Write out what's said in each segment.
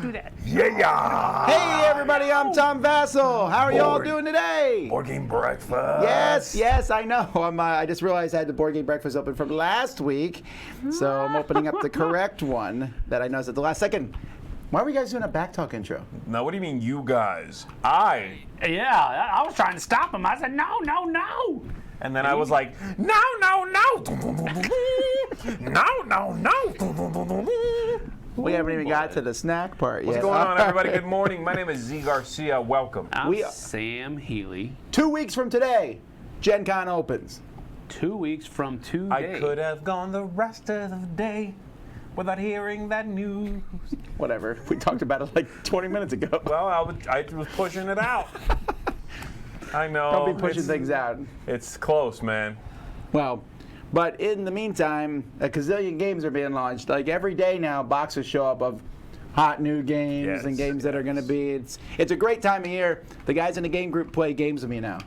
do that. Yeah! Hey everybody, I'm Tom Vassell. How are y'all doing today? Board game breakfast. Yes, I know. I just realized I had the board game breakfast open from last week, so I'm opening up the correct one that I noticed at the last second. Why were you guys doing a back talk intro? Now, what do you mean, you guys? Yeah, I was trying to stop him. I said, no. And then I was like, no. No. We haven't even got to the snack part What's yet. going on, everybody? Good morning. My name is Z Garcia. Welcome. I'm Sam Healy. 2 weeks from today, Gen Con opens. 2 weeks from today. I could have gone the rest of the day without hearing that news. Whatever. We talked about it like 20 minutes ago. Well, I was pushing it out. I know. Don't be pushing things out. It's close, man. Well, but in the meantime, a gazillion games are being launched. Like every day now, boxes show up of hot new games and games that are going to be. It's a great time of year. The guys in the game group play games with me now.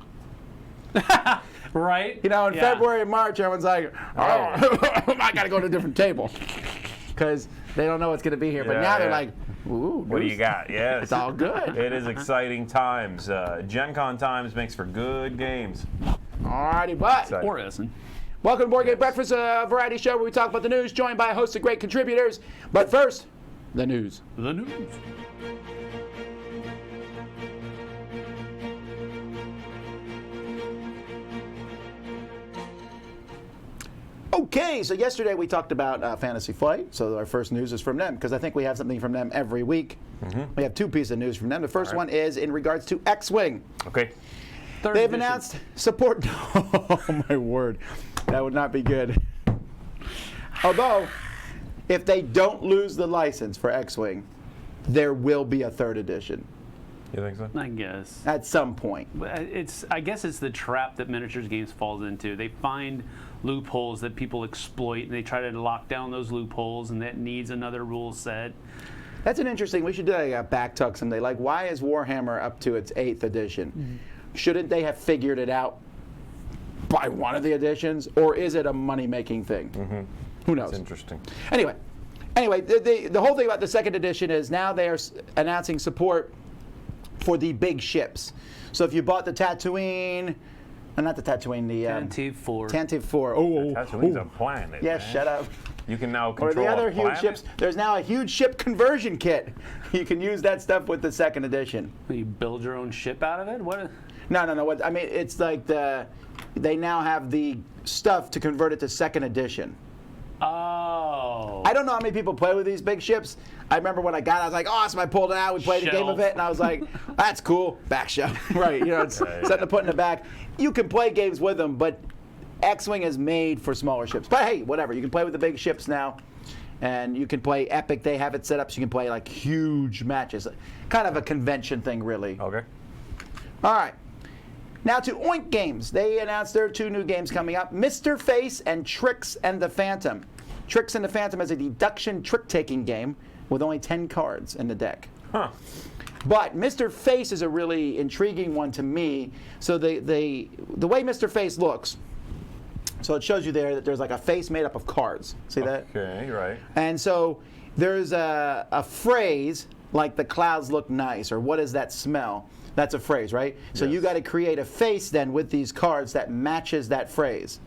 Right? You know, in February and March, everyone's like, oh, I got to go to a different table. Because they don't know what's going to be here. But now they're like, ooh, what do you got? Yes. It's all good. It is exciting times. Gen Con times makes for good games. Alrighty, but Or isn't. welcome to Board Game Breakfast, a variety show where we talk about the news, joined by a host of great contributors. But first, the news. The news. Okay, so yesterday we talked about Fantasy Flight, so our first news is from them, because I think we have something from them every week. We have two pieces of news from them. The first one is in regards to X-Wing. Okay. They've announced support. Oh, my word. That would not be good. Although, if they don't lose the license for X-Wing, there will be a third edition. You think so? I guess. At some point. I guess it's the trap that miniatures games falls into. They find loopholes that people exploit, and they try to lock down those loopholes, and that needs another rule set. That's an interesting. We should do a back talk someday. Like, why is Warhammer up to its 8th edition? Shouldn't they have figured it out by one of the editions, or is it a money-making thing? Who knows? That's interesting. Anyway, the whole thing about the second edition is now they are announcing support for the big ships. So if you bought the Tatooine, not the Tatooine, the Tantive 4. Tantive 4. Tatooine's a planet. Yeah, man. shut up. You can now Or control the other a huge planet? ships. There's now a huge ship conversion kit. You can use that stuff with the second edition. You build your own ship out of it? What? No. I mean, it's like they now have the stuff to convert it to second edition. Oh. I don't know how many people play with these big ships. I remember when I got it, I was like, awesome, I pulled it out, we played a game of it, and I was like, that's cool, back shelf. Right, you know, it's something to put in the back. You can play games with them, but X-Wing is made for smaller ships. But hey, whatever, you can play with the big ships now, and you can play Epic. They have it set up so you can play like huge matches. Kind of a convention thing, really. Okay. All right. Now to Oink Games. They announced their 2 new games coming up, Mr. Face and Tricks and the Phantom. Tricks and the Phantom is a deduction trick-taking game with only 10 cards in the deck. Huh. But Mr. Face is a really intriguing one to me. So the way Mr. Face looks, so it shows you there that there's like a face made up of cards. See that? Okay, right. And so there's a phrase like the clouds look nice, or what does that smell? That's a phrase, right? So you got to create a face then with these cards that matches that phrase.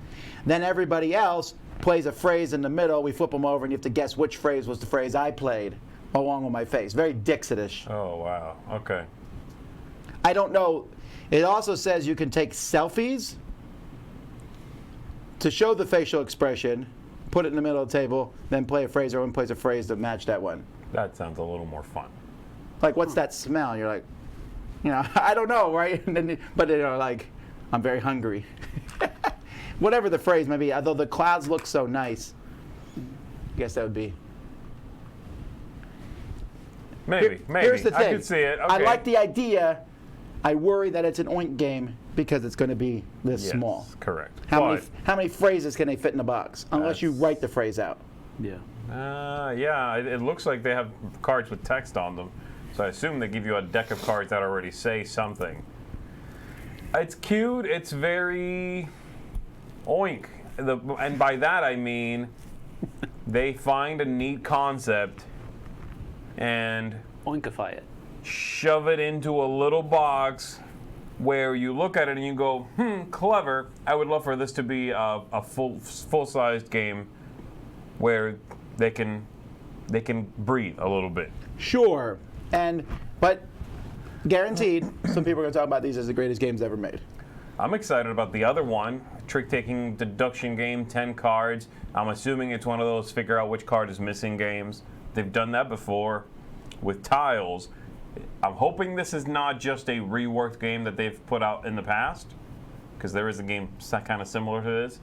Then everybody else plays a phrase in the middle. We flip them over, and you have to guess which phrase was the phrase I played along with my face. Very Dixit-ish. Oh, wow. Okay. I don't know. It also says you can take selfies to show the facial expression, put it in the middle of the table, then play a phrase, or one plays a phrase to match that one. That sounds a little more fun. Like, what's that smell? You're like, you know, I don't know, right? And then, but you know, like, I'm very hungry. Whatever the phrase may be, although the clouds look so nice, I guess that would be. Maybe. Here's the thing. I could see it. Okay. I like the idea. I worry that it's an Oink game because it's going to be this small. Correct. How many phrases can they fit in a box? Unless you write the phrase out. Yeah. Yeah, it looks like they have cards with text on them. So I assume they give you a deck of cards that already say something. It's cute. It's very Oink. And by that I mean they find a neat concept and Oinkify it. shove it into a little box where you look at it and you go, clever. I would love for this to be a full-sized game where they can breathe a little bit. Sure, but guaranteed, some people are going to talk about these as the greatest games ever made. I'm excited about the other one, trick-taking deduction game, 10 cards. I'm assuming it's one of those figure out which card is missing games. They've done that before with tiles. I'm hoping this is not just a reworked game that they've put out in the past, because there is a game kind of similar to this.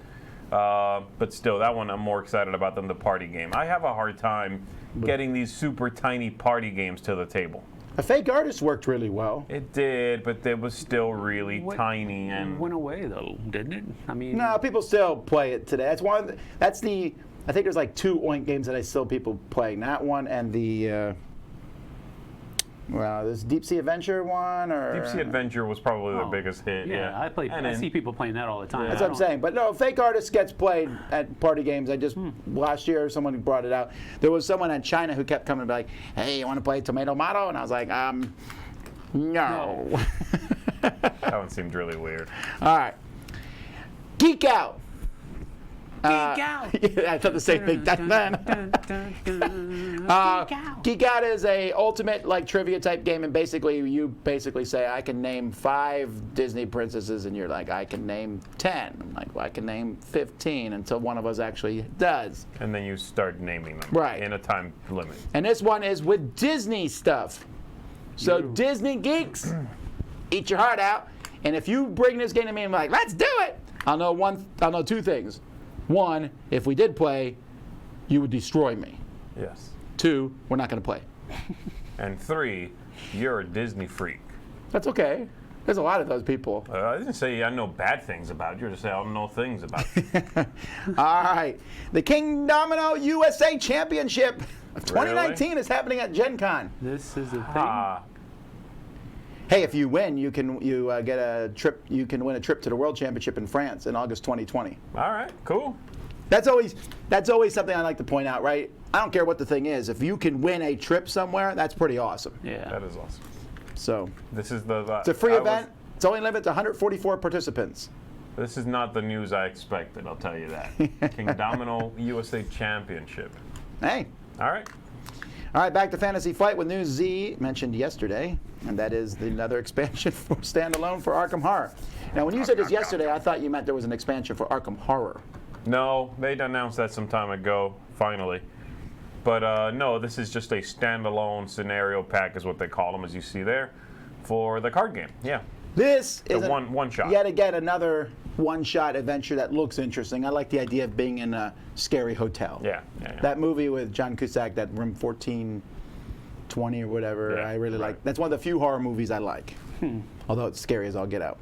But still, that one I'm more excited about than the party game. I have a hard time getting these super tiny party games to the table. A Fake Artist worked really well. It did, but it was still really tiny and went away though, didn't it? I mean, No, people still play it today. I think there's like 2 Oink games that I still people playing. That one and the this Deep Sea Adventure one, or Deep Sea Adventure was probably the biggest hit. Yeah, I see people playing that all the time. That's what I'm saying. But no, Fake Artist gets played at party games. Last year, someone brought it out. There was someone in China who kept coming and be like, hey, you want to play Tomato Motto? And I was like, no. That one seemed really weird. All right. Geek Out. Geek Out. Yeah, I thought the same thing. Geek Out is a ultimate like trivia type game, and basically you say I can name 5 Disney princesses, and you're like I can name 10. I'm like, well, I can name 15 until one of us actually does. And then you start naming them in a time limit. And this one is with Disney stuff. So Disney geeks, eat your heart out. And if you bring this game to me and be like, let's do it, I'll know 2 things. 1, if we did play, you would destroy me. Yes. 2, we're not going to play. And 3, you're a Disney freak. That's okay. There's a lot of those people. I didn't say I know bad things about you. I just say I don't know things about you. All right. The King Domino USA Championship of 2019 is happening at Gen Con. This is the thing. Hey, if you win, you get a trip. You can win a trip to the World Championship in France in August 2020. All right, cool. That's always something I like to point out, right? I don't care what the thing is. If you can win a trip somewhere, that's pretty awesome. Yeah, that is awesome. So this is it's a free event. It's only limited to 144 participants. This is not the news I expected. I'll tell you that. King Domino USA Championship. Hey. All right. All right, back to Fantasy Flight with News Z mentioned yesterday, and that is another expansion for standalone for Arkham Horror. Now, when you said this yesterday, I thought you meant there was an expansion for Arkham Horror. No, they announced that some time ago, finally. But no, this is just a standalone scenario pack, is what they call them, as you see there, for the card game. Yeah. This is one shot. Yet again, another one-shot adventure that looks interesting. I like the idea of being in a scary hotel. Yeah. That movie with John Cusack, that Room 1420 or whatever, I really like. That's one of the few horror movies I like. Although it's scary as all get out.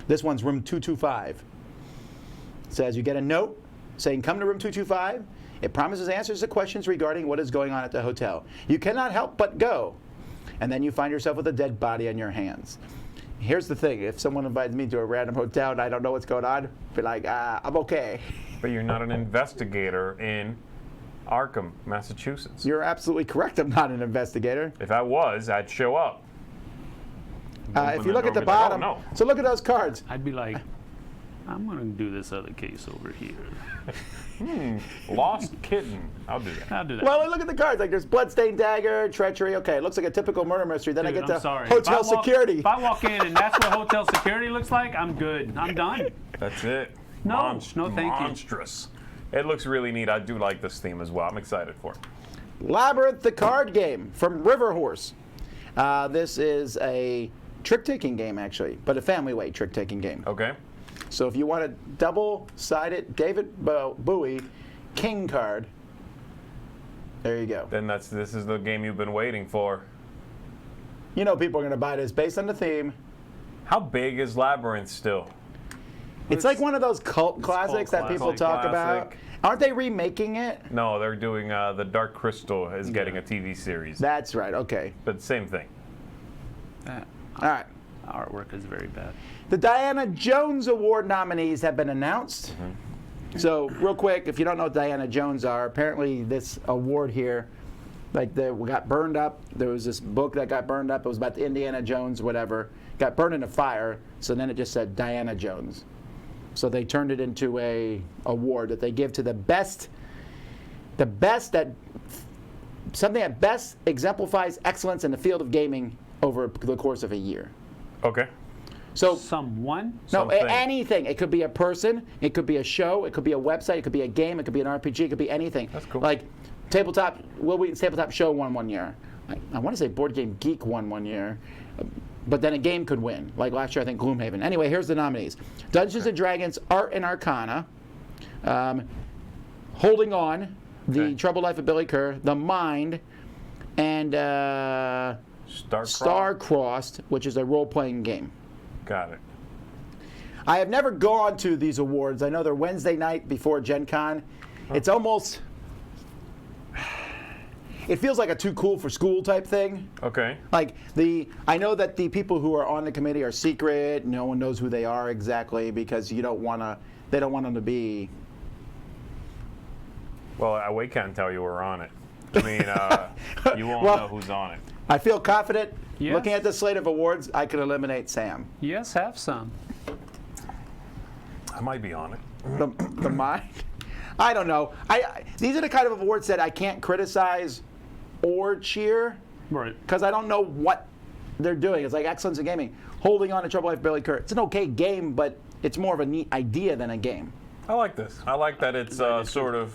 This one's Room 225. It says you get a note saying, come to Room 225. It promises answers to questions regarding what is going on at the hotel. You cannot help but go. And then you find yourself with a dead body on your hands. Here's the thing, if someone invites me to a random hotel and I don't know what's going on, I'd be like, I'm okay. But you're not an investigator in Arkham, Massachusetts. You're absolutely correct, I'm not an investigator. If I was, I'd show up. If you look at the bottom, so look at those cards. I'd be like, I'm going to do this other case over here. Lost kitten. I'll do that. Well, look at the cards. Like there's bloodstained dagger, treachery. Okay, it looks like a typical murder mystery. Then I get to hotel security. If I walk in and that's what hotel security looks like, I'm good. I'm done. That's it. No, thank you. Monstrous. It looks really neat. I do like this theme as well. I'm excited for it. Labyrinth, the card game from River Horse. This is a trick-taking game, actually, but a family-weight trick-taking game. Okay. So if you want a double-sided David Bowie king card, there you go. Then this is the game you've been waiting for. You know people are going to buy this based on the theme. How big is Labyrinth still? It's like one of those cult classics that people talk about. Aren't they remaking it? No, they're doing the Dark Crystal is getting a TV series. That's right, okay. But same thing. All right. Artwork is very bad. The Diana Jones Award nominees have been announced. So real quick, if you don't know what Diana Jones are, apparently this award here Like they got burned up. There was this book that got burned up. It was about the Indiana Jones, whatever. Got burned in a fire. So then it just said Diana Jones. So they turned it into a award that they give to the best something that best exemplifies excellence in the field of gaming over the course of a year. Okay. So Someone? no, Something. anything. It could be a person. It could be a show. It could be a website. It could be a game. It could be an RPG. It could be anything. That's cool. Like tabletop. Will Wheaton's tabletop show won one year. I want to say Board Game Geek won one year, but then a game could win. Like last year, I think Glum Maven. Anyway, here's the nominees: Dungeons and Dragons Art and Arcana, Holding On, The Troubled Life of Billy Kerr, The Mind, and Star-Crossed, which is a role-playing game. Got it. I have never gone to these awards. I know they're Wednesday night before Gen Con. It's almost, it feels like a too cool for school type thing. Okay. Like I know that the people who are on the committee are secret. No one knows who they are exactly because they don't want them to be. Well, we can't tell you we're on it. I mean, you won't know who's on it. I feel confident. Yes. Looking at the slate of awards, I could eliminate Sam. Yes, have some. I might be on it. The mind. I don't know. These are the kind of awards that I can't criticize or cheer Right. because I don't know what they're doing. It's like excellence in gaming. Holding On to Trouble Life Billy Kerr. It's an okay game, but it's more of a neat idea than a game. I like this. I like that it's sort of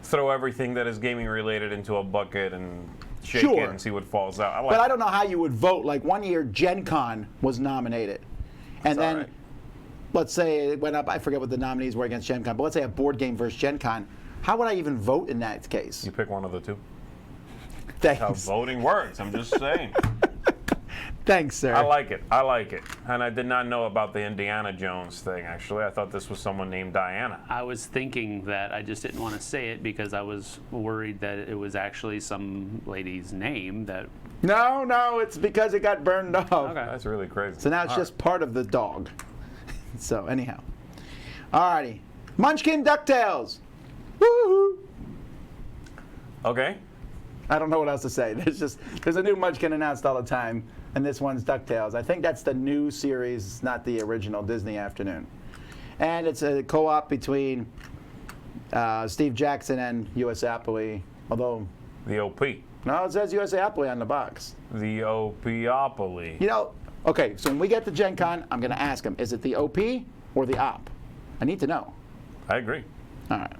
throw everything that is gaming related into a bucket and shake it and see what falls out. But I don't know how you would vote. Like one year, Gen Con was nominated. And then, right. let's say it went up, I forget what the nominees were against Gen Con, but let's say a board game versus Gen Con. How would I even vote in that case? You pick one of the two. Thanks. How voting works. I'm just saying. Thanks, sir. I like it. I like it. And I did not know about the Indiana Jones thing, actually. I thought this was someone named Diana. I was thinking that. I just didn't want to say it because I was worried that it was actually some lady's name that. No, it's because it got burned off. Okay. That's really crazy. So now it's All just part of the dog. So anyhow. Alrighty. Munchkin DuckTales. Woohoo! Okay. I don't know what else to say. There's a new Munchkin announced all the time, and this one's DuckTales. I think that's the new series, not the original Disney Afternoon. And it's a co-op between Steve Jackson and USA Appley, although... The OP. No, it says USA Appley on the box. The Opiopoly. You know, okay, so when we get to Gen Con, I'm going to ask him, is it the OP or the OP? I need to know. I agree. All right.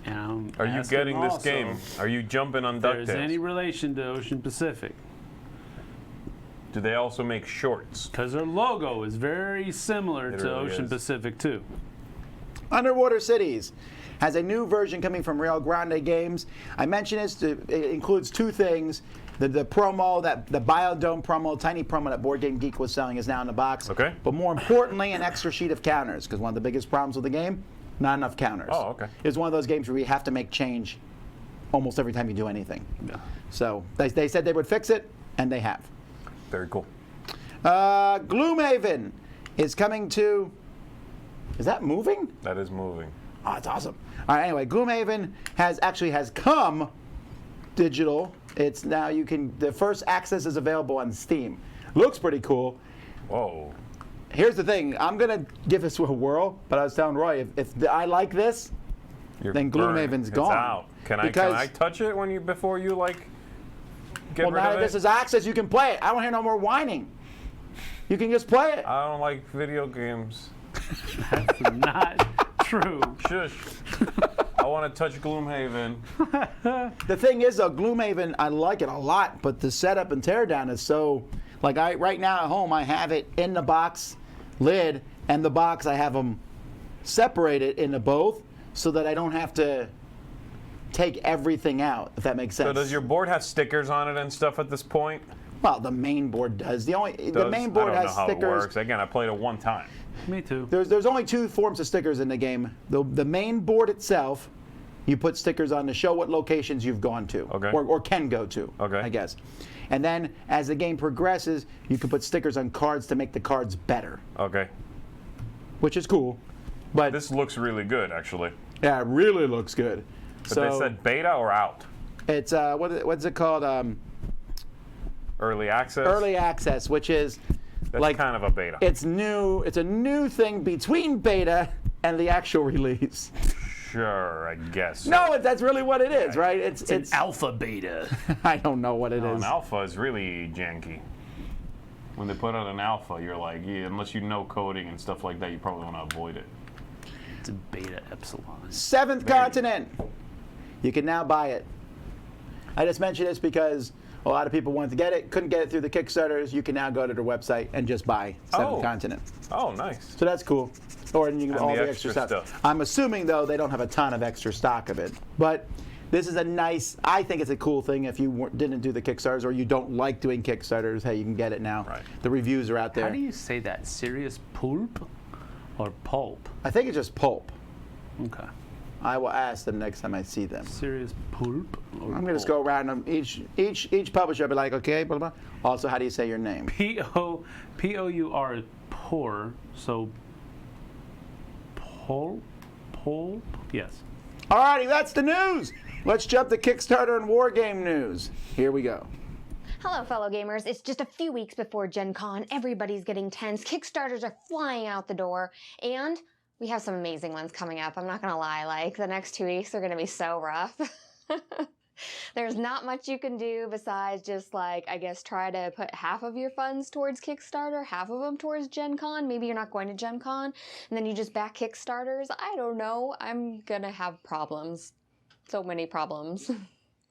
And Are you getting this game? Are you jumping on There's DuckTales? any relation to Ocean Pacific? Do they also make shorts? Because their logo is very similar It to really Ocean is. Pacific too. Underwater Cities has a new version coming from Rio Grande Games. I mentioned this. It includes two things. The promo, the Biodome promo, tiny promo that Board Game Geek was selling is now in the box. Okay. But more importantly, an extra sheet of counters, because one of the biggest problems with the game, not enough counters. Oh, okay. It's one of those games where you have to make change almost every time you do anything. Yeah. So they said they would fix it, and they have. Very cool. Glum Maven is coming to... Is that moving? That is moving. Oh, it's awesome. All right, anyway, Glum Maven has come digital. It's now the first access is available on Steam. Looks pretty cool. Whoa. Here's the thing. I'm going to give this a whirl, but I was telling Roy, if I like this, then Glum Maven's gone. It's out. Can I touch it before you get well, rid now of that it? this is access, you can play it. I don't hear no more whining. You can just play it. I don't like video games. That's not true. Shush. I want to touch Gloomhaven. The thing is, though, Glum Maven, I like it a lot, but the setup and teardown is so... right now at home, I have it in the box lid, and the box, I have them separated into both so that I don't have to take everything out, if that makes sense. So does your board have stickers on it and stuff at this point? Well, the main board does. The main board has I don't know how stickers. it works. Again, I played it one time. Me too. There's only two forms of stickers in the game. The main board itself, you put stickers on to show what locations you've gone to, Okay. or can go to, Okay. I guess. And then as the game progresses, you can put stickers on cards to make the cards better, Okay. which is cool. But This looks really good, actually. yeah, it really looks good. But they said beta or out? It's what's it called? Early access. Early access, which is That's like kind of a beta. it's new. It's a new thing between beta and the actual release. Sure, I guess. No, that's really what it is, right? It's an alpha beta. I don't know what it is. An alpha is really janky. When they put out an alpha, you're like, yeah, unless you know coding and stuff like that, you probably want to avoid it. It's a beta epsilon. Seventh continent. You can now buy it. I just mentioned this because a lot of people wanted to get it, couldn't get it through the Kickstarters. You can now go to their website and just buy Seventh Continent. Oh, nice. So that's cool. Or you can all the the extra extra stuff. stuff. I'm assuming though they don't have a ton of extra stock of it, but this is a nice. I think it's a cool thing. If you didn't do the Kickstarters or you don't like doing Kickstarters, hey, you can get it now. Right. The reviews are out there. How do you say that? Serious pulp or pulp? I think it's just pulp. Okay. I will ask them next time I see them. Serious pulp. Or I'm gonna just go around them each publisher. I'll be like, okay, blah blah. Also, how do you say your name? Pour, pour. So pulp. Yes. Alrighty, that's the news. Let's jump to Kickstarter and Wargame news. Here we go. Hello, fellow gamers. It's just a few weeks before Gen Con. Everybody's getting tense. Kickstarters are flying out the door. And we have some amazing ones coming up. I'm not going to lie. Like, the next 2 weeks are going to be so rough. There's not much you can do besides just, like, I guess try to put half of your funds towards Kickstarter, half of them towards Gen Con. Maybe you're not going to Gen Con, and then you just back Kickstarters. I don't know. I'm going to have problems. So many problems.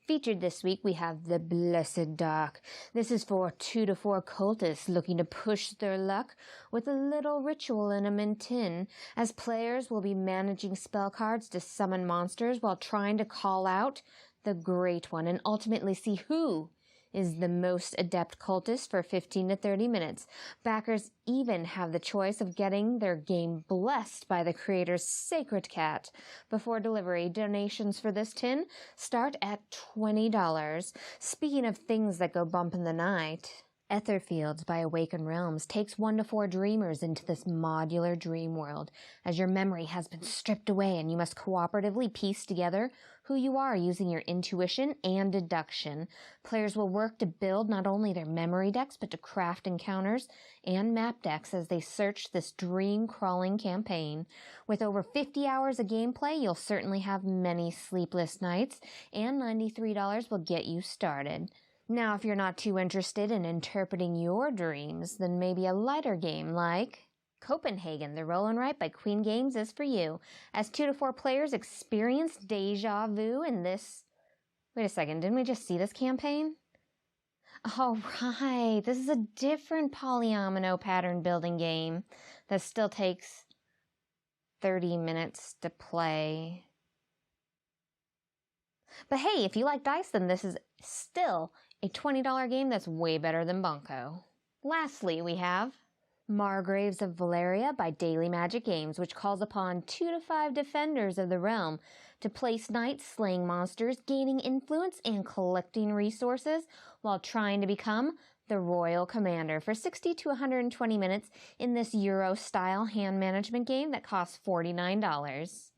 Featured this week, we have The Blessed Dark. This is for 2 to 4 cultists looking to push their luck with a little ritual in a mint tin, as players will be managing spell cards to summon monsters while trying to call out the Great One and ultimately see who is the most adept cultist for 15 to 30 minutes. Backers even have the choice of getting their game blessed by the creator's sacred cat. Before delivery, donations for this tin start at $20. Speaking of things that go bump in the night, Etherfields by Awakened Realms takes 1 to 4 dreamers into this modular dream world, as your memory has been stripped away and you must cooperatively piece together who you are using your intuition and deduction. Players will work to build not only their memory decks, but to craft encounters and map decks as they search this dream-crawling campaign. With over 50 hours of gameplay, you'll certainly have many sleepless nights, and $93 will get you started. Now, if you're not too interested in interpreting your dreams, then maybe a lighter game like Copenhagen, the Roll and Write by Queen Games is for you, as 2 to 4 players experience deja vu in this... Wait a second, didn't we just see this campaign? Oh, right, this is a different polyomino pattern building game that still takes 30 minutes to play. But hey, if you like dice, then this is still a $20 game that's way better than Bunko. Lastly, we have Margraves of Valeria by Daily Magic Games, which calls upon 2 to 5 defenders of the realm to place knights slaying monsters, gaining influence, and collecting resources while trying to become the royal commander for 60 to 120 minutes in this Euro-style hand management game that costs $49.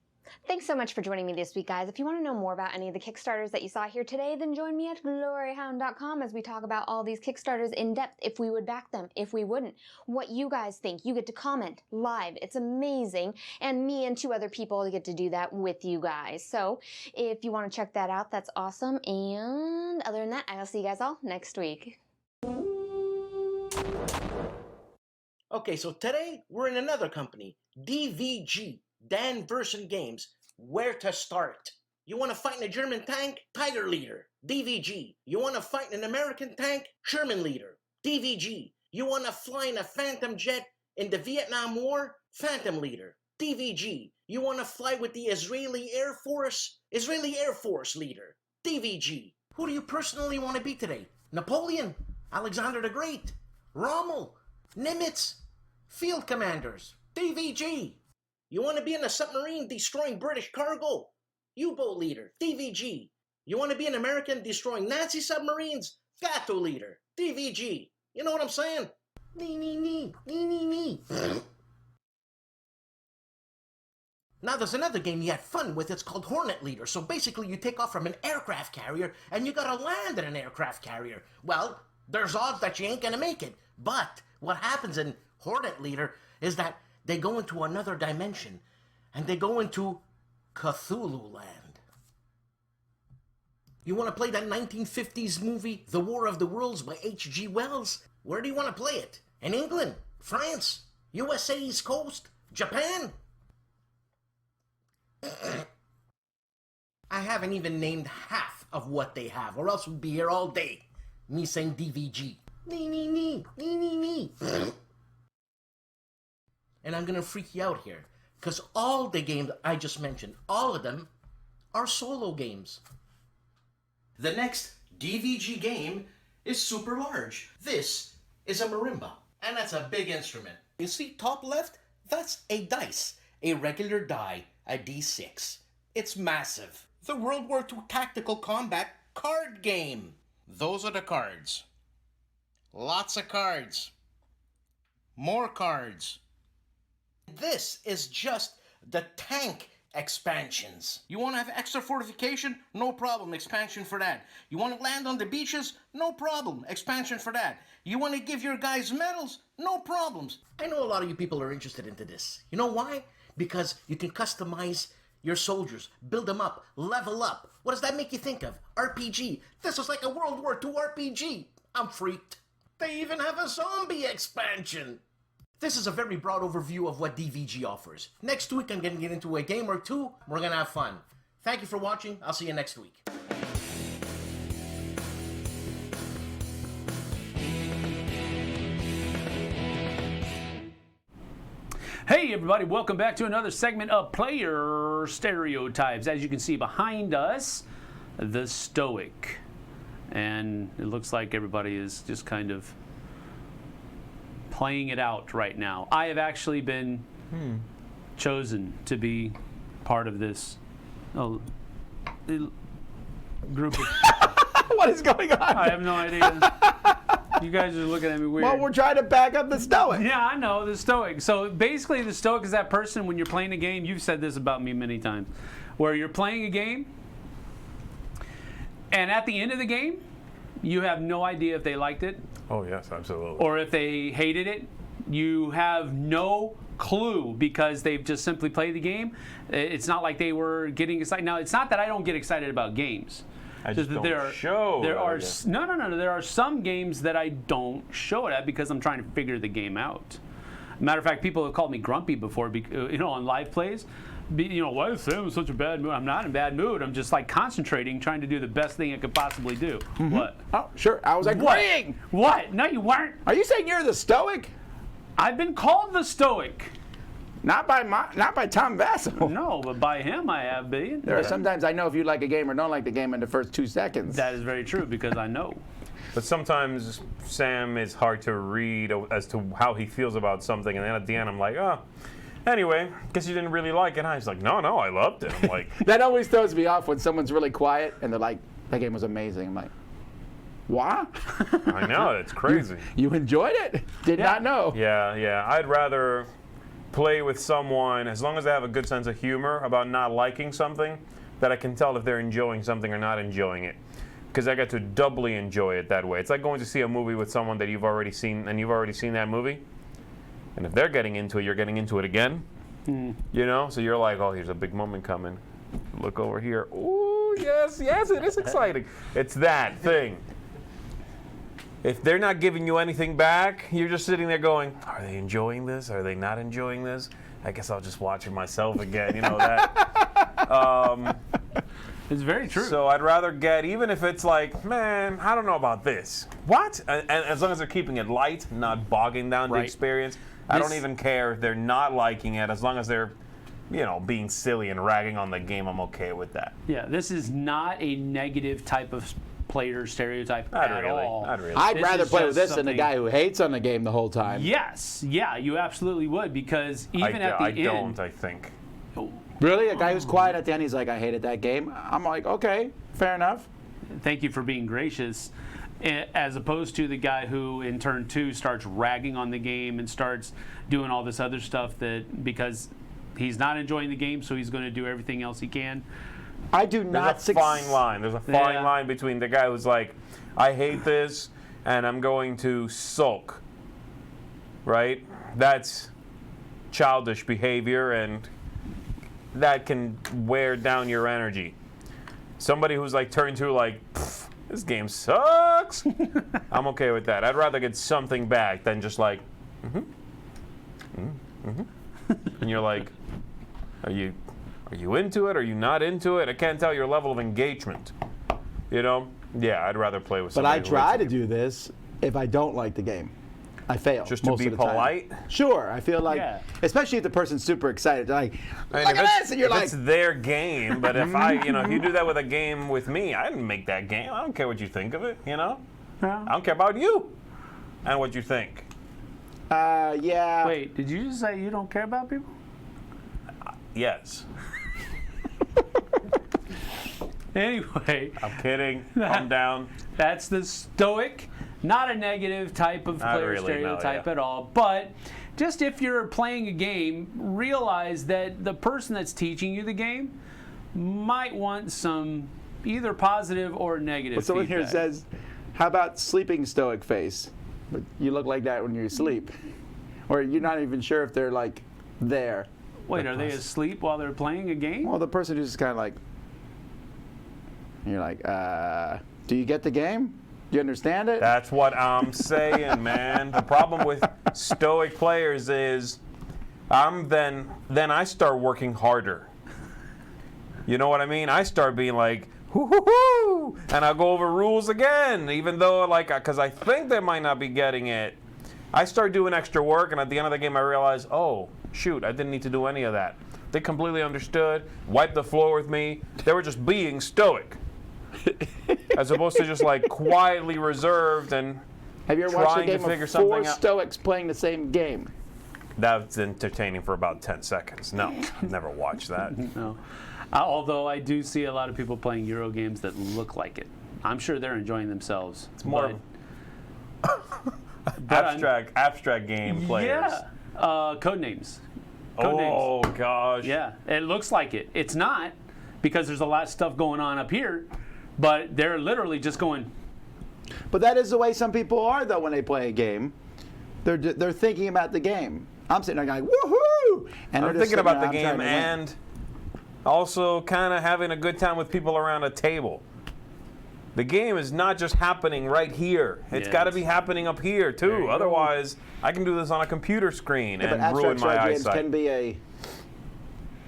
Thanks so much for joining me this week, guys. If you want to know more about any of the Kickstarters that you saw here today, then join me at gloryhound.com as we talk about all these Kickstarters in depth, if we would back them, if we wouldn't, what you guys think. You get to comment live. It's amazing. And me and 2 other people get to do that with you guys. So if you want to check that out, that's awesome. And other than that, I'll see you guys all next week. Okay, so today we're in another company, DVG. Dan Versen Games. Where to start? You want to fight in a German tank? Tiger Leader. DVG. You want to fight in an American tank? Sherman Leader. DVG. You want to fly in a Phantom jet in the Vietnam War? Phantom Leader. DVG. You want to fly with the Israeli Air Force? Israeli Air Force Leader. DVG. Who do you personally want to be today? Napoleon? Alexander the Great? Rommel? Nimitz? Field Commanders. DVG. You want to be in a submarine destroying British cargo? U-boat leader, DVG. You want to be an American destroying Nazi submarines? Gato leader, DVG. You know what I'm saying? Nee. Now there's another game you had fun with, it's called Hornet Leader. So basically you take off from an aircraft carrier and you gotta land in an aircraft carrier. Well, there's odds that you ain't gonna make it. But what happens in Hornet Leader is that they go into another dimension and they go into Cthulhu Land. You want to play that 1950s movie, The War of the Worlds by H.G. Wells? Where do you want to play it? In England? France? USA East Coast? Japan? I haven't even named half of what they have, or else we'd be here all day. Me saying DVG. Nee. And I'm gonna freak you out here, because all the games I just mentioned, all of them, are solo games. The next DVG game is super large. This is a marimba, and that's a big instrument. You see top left? That's a dice, a regular die, a D6. It's massive. The World War II tactical combat card game. Those are the cards. Lots of cards. More cards. This is just the tank expansions. You want to have extra fortification? No problem, expansion for that. You want to land on the beaches? No problem, expansion for that. You want to give your guys medals? No problems. I know a lot of you people are interested into this. You know why? Because you can customize your soldiers, build them up, level up. What does that make you think of? RPG. This is like a World War II RPG. I'm freaked. They even have a zombie expansion. This is a very broad overview of what DVG offers. Next week, I'm going to get into a game or two. We're going to have fun. Thank you for watching. I'll see you next week. Hey everybody, welcome back to another segment of Player Stereotypes. As you can see behind us, the Stoic. And it looks like everybody is just kind of playing it out right now. I have actually been chosen to be part of this group of What is going on? I have no idea. You guys are looking at me weird. Well, we're trying to back up the Stoic. Yeah, I know, the Stoic. So basically the Stoic is that person when you're playing a game, you've said this about me many times, where you're playing a game and at the end of the game, you have no idea if they liked it. Oh, yes, absolutely. Or if they hated it. You have no clue because they've just simply played the game. It's not like they were getting excited. Now, it's not that I don't get excited about games. I just don't show. There are no. There are some games that I don't show it at because I'm trying to figure the game out. Matter of fact, people have called me grumpy before, on live plays. Why is Sam in such a bad mood? I'm not in a bad mood. I'm just like concentrating, trying to do the best thing I could possibly do. Mm-hmm. What? Oh, sure. I was agreeing. What? No, you weren't. Are you saying you're the Stoic? I've been called the Stoic. Not by Tom Vassell. No, but by him I have been. There are sometimes I know if you like a game or don't like the game in the first 2 seconds. That is very true because I know. But sometimes Sam is hard to read as to how he feels about something, and then at the end I'm like, oh, anyway, guess you didn't really like it. And he's like, no, I loved it. I'm like, that always throws me off when someone's really quiet and they're like, that game was amazing. I'm like, what? I know, it's crazy. You enjoyed it? Did not know. Yeah. I'd rather play with someone, as long as they have a good sense of humor about not liking something, that I can tell if they're enjoying something or not enjoying it. Because I get to doubly enjoy it that way. It's like going to see a movie with someone that you've already seen, and you've already seen that movie. And if they're getting into it, you're getting into it again. So you're like, oh, here's a big moment coming. Look over here. Ooh, yes, it is exciting. It's that thing. If they're not giving you anything back, you're just sitting there going, are they enjoying this? Are they not enjoying this? I guess I'll just watch it myself again. That. It's very true. So I'd rather get, even if it's like, man, I don't know about this. What? And as long as they're keeping it light, not bogging down the experience. I don't even care if they're not liking it. As long as they're, being silly and ragging on the game, I'm okay with that. Yeah, this is not a negative type of player stereotype at all. Not really. I'd rather play with this than the guy who hates on the game the whole time. Yes, yeah, you absolutely would, because even at the end... I think. Really? A guy who's quiet at the end, he's like, I hated that game? I'm like, okay, fair enough. Thank you for being gracious. As opposed to the guy who, in turn 2, starts ragging on the game and starts doing all this other stuff because he's not enjoying the game, so he's going to do everything else he can. I do not. There's a fine line. There's a fine line between the guy who's like, I hate this, and I'm going to sulk. Right? That's childish behavior, and that can wear down your energy. Somebody who's like turned to like, this game sucks. I'm okay with that. I'd rather get something back than just like, and you're like, are you into it? Are you not into it? I can't tell your level of engagement. You know? Yeah, I'd rather play with But somebody. I try to do this if I don't like the game. I fail. Just to most be of the time. polite? Sure, I feel like, especially if the person's super excited, they're like, look at this, and you're like, it's their game. But if if you do that with a game with me, I didn't make that game. I don't care what you think of it. You know, I don't care about you and what you think. yeah. Wait, did you just say you don't care about people? Yes. Anyway. I'm kidding. Calm down. That's the Stoic. Not a negative type of Not player really, stereotype no, at all. But just if you're playing a game, realize that the person that's teaching you the game might want some either positive or negative Well, someone here feedback. says, how about sleeping stoic face? But you look like that when you sleep. Or you're not even sure if they're like there. Wait, are they asleep while they're playing a game? Well, the person who's just kind of like, and you're like, do you get the game? Do you understand it? That's what I'm saying, man. The problem with stoic players is then I start working harder. You know what I mean? I start being like, hoo hoo hoo, and I'll go over rules again, even though because I think they might not be getting it. I start doing extra work, and at the end of the game, I realize, oh shoot, I didn't need to do any of that. They completely understood, wiped the floor with me. They were just being stoic. As opposed to just like quietly reserved and Have you ever watched a trying to game figure of four something out. stoics playing the same game? That's entertaining for about 10 seconds. No, I've never watched that. No. Although I do see a lot of people playing Euro games that look like it. I'm sure they're enjoying themselves. It's more abstract game players. Yeah. Codenames. Oh gosh. Yeah, it looks like it. It's not, because there's a lot of stuff going on up here, but they're literally just going. But that is the way some people are, though, when they play a game. They're thinking about the game. I'm sitting there going, woohoo! And I'm thinking about the game and also kind of having a good time with people around a table. The game is not just happening right here. It's got to be happening up here, too. Otherwise, I can do this on a computer screen and ruin my games eyesight. can be a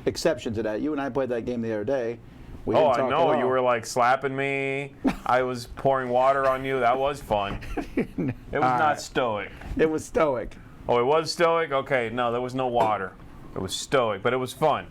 exception to that. You and I played that game the other day. We Oh, didn't I talk know. at You all. were like slapping me. I was pouring water on you. That was fun. It was not stoic. It was stoic. Oh, it was stoic? Okay, no, there was no water. It was stoic, but it was fun.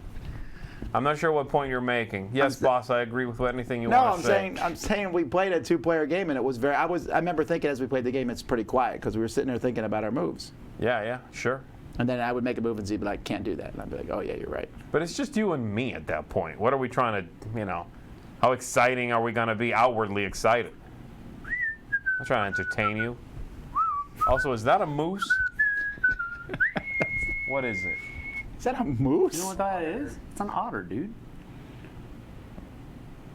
I'm not sure what point you're making. Yes, boss, I agree with anything you want to say. I'm saying we played a two-player game, and it was very. I remember thinking as we played the game, it's pretty quiet because we were sitting there thinking about our moves. Yeah, sure. And then I would make a move and she'd be like, can't do that. And I'd be like, oh, yeah, you're right. But it's just you and me at that point. What are we trying to, how exciting are we going to be outwardly excited? I'm trying to entertain you. Also, is that a moose? What is it? Is that a moose? You know what that is? It's an otter, dude.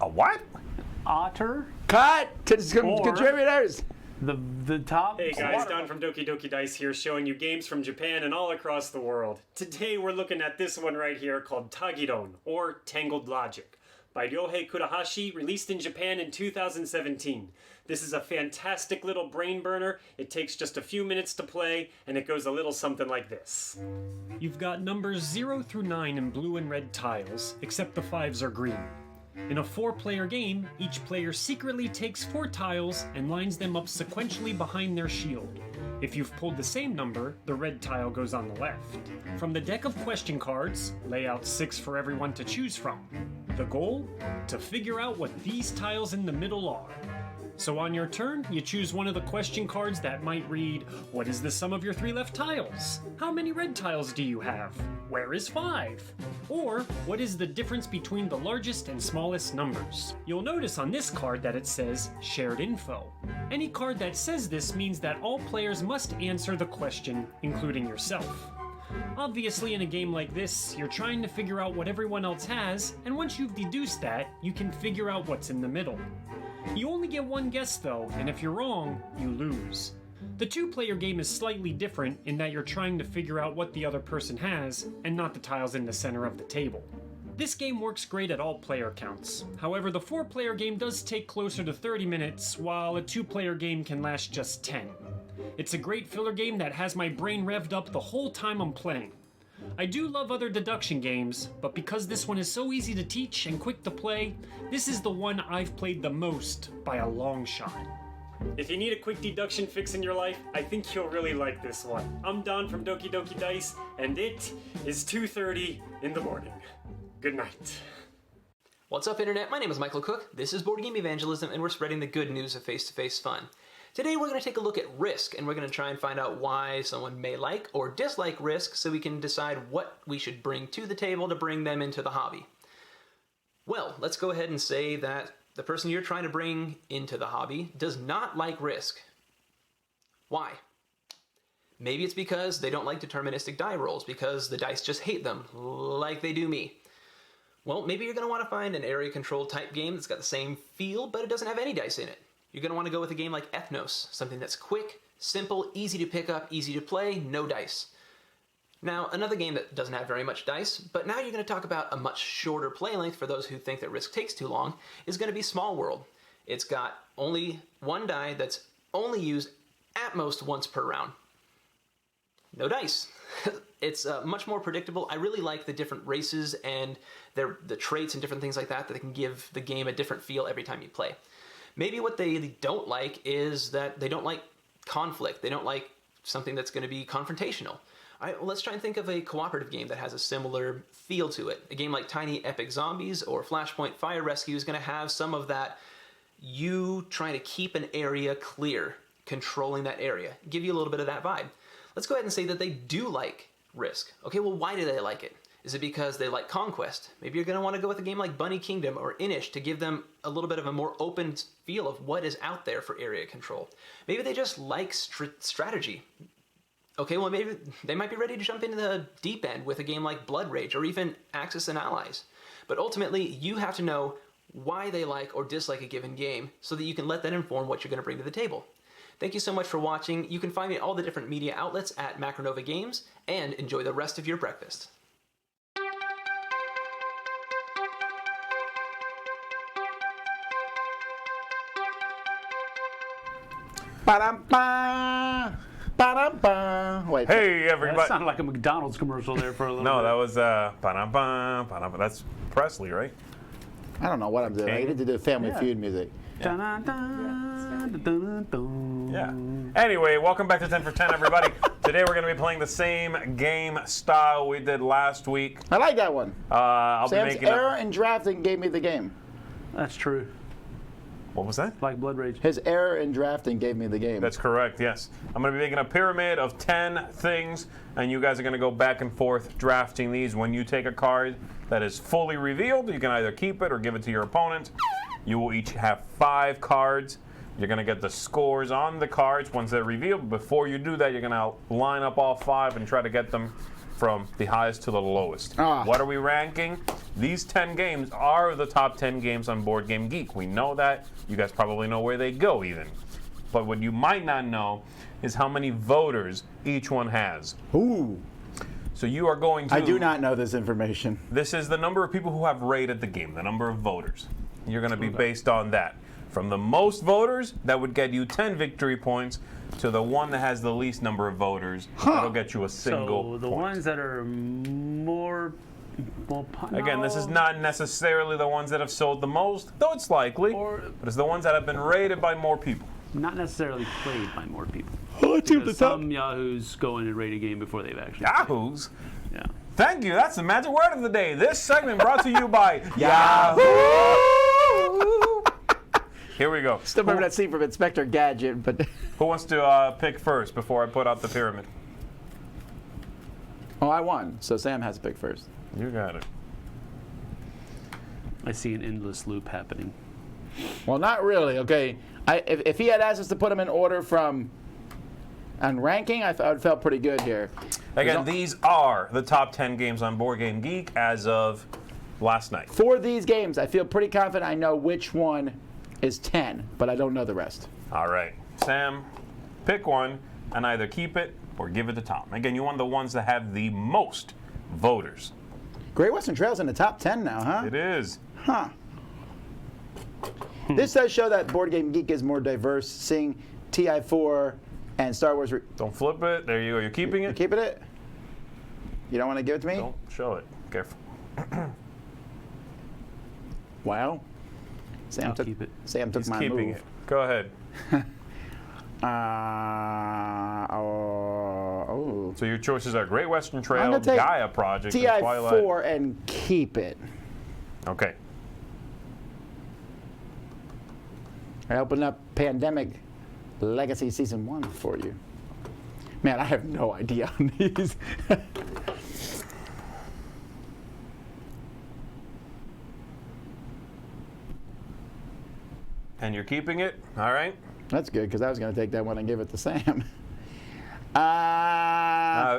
A what? Otter. Cut to some Or- contributors. The top. Hey guys, Don from Doki Doki Dice here, showing you games from Japan and all across the world. Today we're looking at this one right here called Tagidon, or Tangled Logic, by Ryohei Kurahashi, released in Japan in 2017. This is a fantastic little brain burner. It takes just a few minutes to play, and it goes a little something like this. You've got numbers 0 through 9 in blue and red tiles, except the 5s are green. In a 4-player game, each player secretly takes 4 tiles and lines them up sequentially behind their shield. If you've pulled the same number, the red tile goes on the left. From the deck of question cards, lay out 6 for everyone to choose from. The goal? To figure out what these tiles in the middle are. So on your turn, you choose one of the question cards that might read, what is the sum of your 3 left tiles? How many red tiles do you have? Where is 5? Or, what is the difference between the largest and smallest numbers? You'll notice on this card that it says, shared info. Any card that says this means that all players must answer the question, including yourself. Obviously, in a game like this, you're trying to figure out what everyone else has, and once you've deduced that, you can figure out what's in the middle. You only get one guess though, and if you're wrong, you lose. The two-player game is slightly different in that you're trying to figure out what the other person has, and not the tiles in the center of the table. This game works great at all player counts. However, the 4-player game does take closer to 30 minutes, while a 2-player game can last just 10. It's a great filler game that has my brain revved up the whole time I'm playing. I do love other deduction games, but because this one is so easy to teach and quick to play, this is the one I've played the most by a long shot. If you need a quick deduction fix in your life, I think you'll really like this one. I'm Don from Doki Doki Dice, and it is 2:30 in the morning. Good night. What's up, Internet? My name is Michael Cook. This is Board Game Evangelism, and we're spreading the good news of face-to-face fun. Today we're going to take a look at Risk, and we're going to try and find out why someone may like or dislike Risk so we can decide what we should bring to the table to bring them into the hobby. Well, let's go ahead and say that the person you're trying to bring into the hobby does not like Risk. Why? Maybe it's because they don't like deterministic die rolls, because the dice just hate them, like they do me. Well, maybe you're going to want to find an area control type game that's got the same feel, but it doesn't have any dice in it. You're going to want to go with a game like Ethnos, something that's quick, simple, easy to pick up, easy to play, no dice. Now, another game that doesn't have very much dice, but now you're going to talk about a much shorter play length for those who think that Risk takes too long, is going to be Small World. It's got only one die that's only used at most once per round. No dice. It's much more predictable. I really like the different races and the traits and different things like that can give the game a different feel every time you play. Maybe what they don't like is that they don't like conflict. They don't like something that's going to be confrontational. All right, well, let's try and think of a cooperative game that has a similar feel to it. A game like Tiny Epic Zombies or Flashpoint Fire Rescue is going to have some of that you trying to keep an area clear, controlling that area. Give you a little bit of that vibe. Let's go ahead and say that they do like Risk. Okay, well, why do they like it? Is it because they like Conquest? Maybe you're going to want to go with a game like Bunny Kingdom or Inish to give them a little bit of a more open feel of what is out there for area control. Maybe they just like strategy. Okay, well, maybe they might be ready to jump into the deep end with a game like Blood Rage or even Axis and Allies. But ultimately, you have to know why they like or dislike a given game so that you can let that inform what you're going to bring to the table. Thank you so much for watching. You can find me at all the different media outlets at Macronova Games, and enjoy the rest of your breakfast. Ba-dum-ba, ba-dum-ba. Wait. Hey, That everybody. sounded like a McDonald's commercial there for a little No, bit. that was ba-dum-bum, ba-dum-bum. That's Presley, right? I don't know what I'm doing. I need to do Family Feud music. Yeah. Anyway, welcome back to 10 for 10, everybody. Today we're going to be playing the same game style we did last week. I like that one. I'll Sam's be making error in drafting gave me the game. That's true. What was that? Like Blood Rage. His error in drafting gave me the game. That's correct, yes. I'm going to be making a pyramid of 10 things, and you guys are going to go back and forth drafting these. When you take a card that is fully revealed, you can either keep it or give it to your opponent. You will each have 5 cards. You're going to get the scores on the cards once they're revealed. Before you do that, you're going to line up all 5 and try to get them from the highest to the lowest. What are we ranking? These 10 games are the top 10 games on Board Game Geek. We know that. You guys probably know where they go even. But what you might not know is how many voters each one has. Ooh. So you are going to... I do not know this information. This is the number of people who have rated the game, the number of voters. You're going to be based on that. From the most voters, that would get you 10 victory points, to the one that has the least number of voters, that'll get you a single So the point. ones that are more... Again, this is not necessarily the ones that have sold the most, though it's likely, but it's the ones that have been rated by more people. Not necessarily played by more people. Because Some yahoos go in and rate a game before they've actually Yahoos? played. Yeah. Thank you, that's the magic word of the day. This segment brought to you by Yahoo! Here we go. Still remember that scene from Inspector Gadget, but... Who wants to pick first before I put out the pyramid? Oh, I won, so Sam has to pick first. You got it. I see an endless loop happening. Well, not really, okay. If he had asked us to put them in order from On ranking, I felt pretty good here. Again, these are the top 10 games on Board Game Geek as of last night. For these games, I feel pretty confident I know which one is 10, but I don't know the rest. All right. Sam, pick one and either keep it or give it to Tom. Again, you want the ones that have the most voters. Great Western Trail's in the top 10 now, huh? It is. Huh. This does show that Board Game Geek is more diverse, seeing TI4 and Star Wars. Don't flip it. There you go. You're keeping You're it? keeping it? You don't want to give it to me? Don't show it. Careful. Wow. Sam I'll took, keep it. Sam took He's my keeping move. it. Go ahead. Oh. So your choices are Great Western I'm Trail, gonna take Gaia Project, and Twilight. TI4 and keep it. Okay. I opened up Pandemic Legacy Season 1 for you. Man, I have no idea on these. And you're keeping it? All right. That's good, because I was going to take that one and give it to Sam.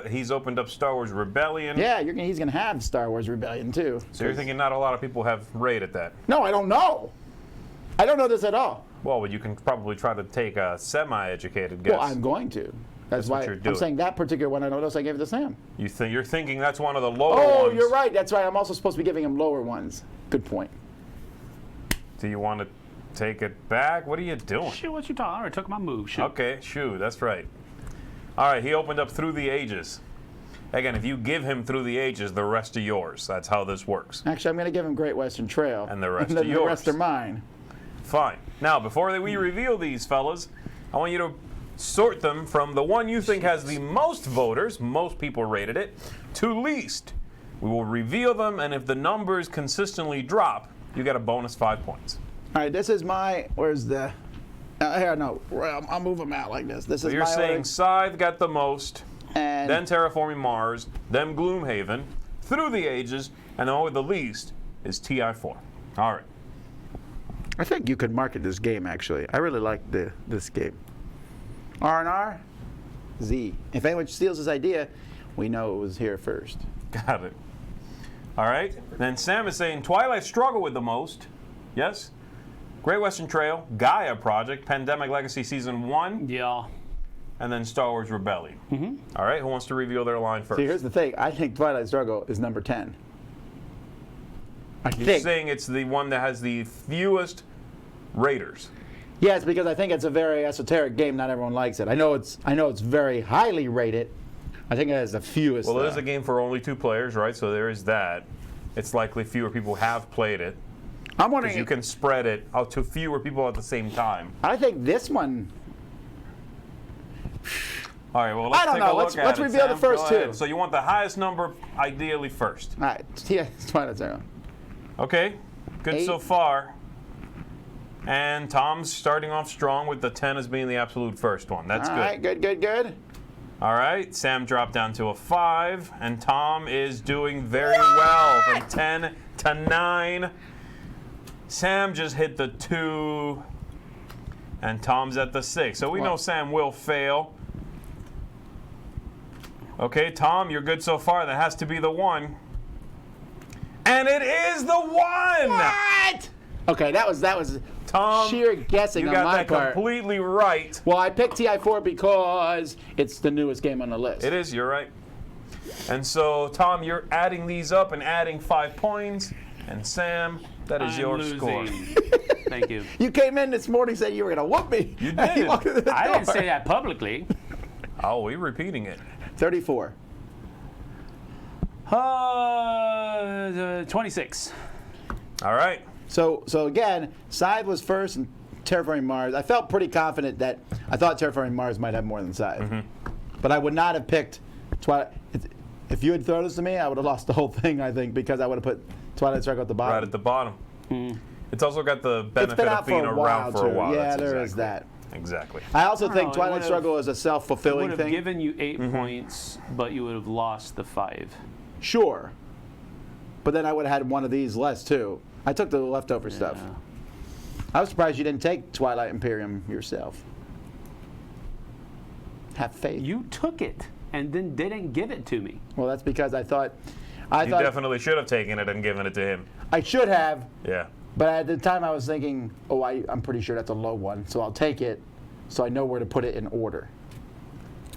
He's opened up Star Wars Rebellion. Yeah, he's going to have Star Wars Rebellion, too. So you're thinking not a lot of people have rated that. No, I don't know. I don't know this at all. Well, you can probably try to take a semi-educated guess. Well, I'm going to. That's what why you're I'm doing. saying that particular one, I don't know, so I gave it to Sam. You're thinking that's one of the lower Oh, ones. you're right. That's right. I'm also supposed to be giving him lower ones. Good point. Do you want to take it back? What are you doing? Shoot, what you talking? I already took my move. Shoot. Okay, shoo, that's right. All right, he opened up Through the Ages. Again, if you give him Through the Ages, the rest are yours. That's how this works. Actually, I'm going to give him Great Western Trail. And the rest and then are the yours. rest are mine. Fine. Now, before we reveal these fellas, I want you to sort them from the one you think has the most voters, most people rated it, to least. We will reveal them, and if the numbers consistently drop, you get a bonus 5 points. All right, this is my. Where's the. Here, no. I'll move them out like this. This So is you're my saying order, Scythe got the most, and then Terraforming Mars, then Glum Maven, Through the Ages, and the one with the least is TI4. All right. I think you could market this game, actually. I really like this game. R&R, Z. If anyone steals this idea, we know it was here first. Got it. All right. Then Sam is saying Twilight Struggle with the most. Yes. Great Western Trail, Gaia Project, Pandemic Legacy Season 1, Yeah. and then Star Wars Rebellion. All right. Who wants to reveal their line first? See, here's the thing. I think Twilight Struggle is number 10. You're saying it's the one that has the fewest raters. Yes, because I think it's a very esoteric game. Not everyone likes it. I know it's very highly rated. I think it has the fewest. Well, it is a game for only 2 players, right? So there is that. It's likely fewer people have played it. I'm wondering. Because you can spread it out to fewer people at the same time. I think this one. All right, well, let's I don't take know. a look Let's at it, reveal the Sam. first Go two. ahead. So you want the highest number, ideally, first. All right, yeah, Twilight Struggle. Okay, good 8. so far. And Tom's starting off strong with the 10 as being the absolute first one. That's All good. right, good. All right, Sam dropped down to a 5, and Tom is doing very well from 10 to 9. Sam just hit the 2, and Tom's at the 6. So we know Sam will fail. Okay, Tom, you're good so far. That has to be the 1. And it is the 1! What? Okay, that was Tom, sheer guessing you on got my that part. completely right. Well, I picked TI4 because it's the newest game on the list. It is, you're right. And so, Tom, you're adding these up and adding 5 points. And Sam, that is I'm your losing. score. Thank you. You came in this morning saying you were going to whoop me. You And did. walked through the I didn't door. say that publicly. Oh, we're repeating it. 34. 26. All right. So again, Scythe was first and Terraforming Mars. I felt pretty confident that I thought Terraforming Mars might have more than Scythe. But I would not have picked Twilight. If you had thrown this to me, I would have lost the whole thing, I think, because I would have put Twilight Struggle at the bottom. Right at the bottom. It's also got the It's benefit been of out being for a while, around for a too. while. Yeah, That's there is exactly- that. Exactly. I also I think don't know, it Twilight would've- Struggle is a self-fulfilling Would have thing. given you 8 points, but you would have lost the 5. Sure. But then I would have had one of these less, too. I took the leftover stuff. Yeah. I was surprised you didn't take Twilight Imperium yourself. have faith. You took it and then didn't give it to me. Well, that's because I thought You definitely should have taken it and given it to him. I should have. Yeah. But at the time, I was thinking, oh, I'm pretty sure that's a low one, so I'll take it, so I know where to put it in order.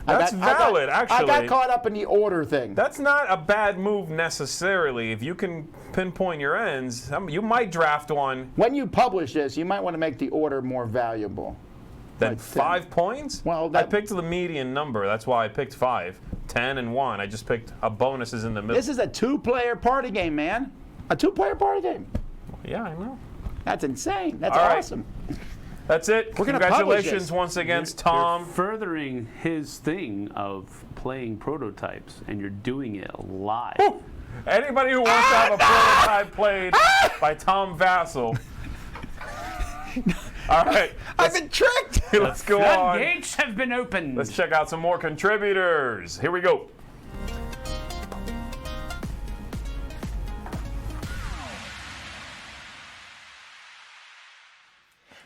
That's valid, actually. I got caught up in the order thing. That's not a bad move necessarily. If you can pinpoint your ends, you might draft one. When you publish this, you might want to make the order more valuable. Then Like 5 points? Well, I picked the median number. That's why I picked 5. 10 and 1. I just picked a bonuses in the middle. This is a 2-player party game, man. A 2-player party game. Yeah, I know. That's insane. That's All right. awesome. That's it. We're gonna publish Congratulations this. once again, Tom. You're furthering his thing of playing prototypes, and you're doing it live. Anybody who wants to have a prototype played by Tom Vassell. All right. I've been tricked. Let's go on. Floodgates have been opened. Let's check out some more contributors. Here we go.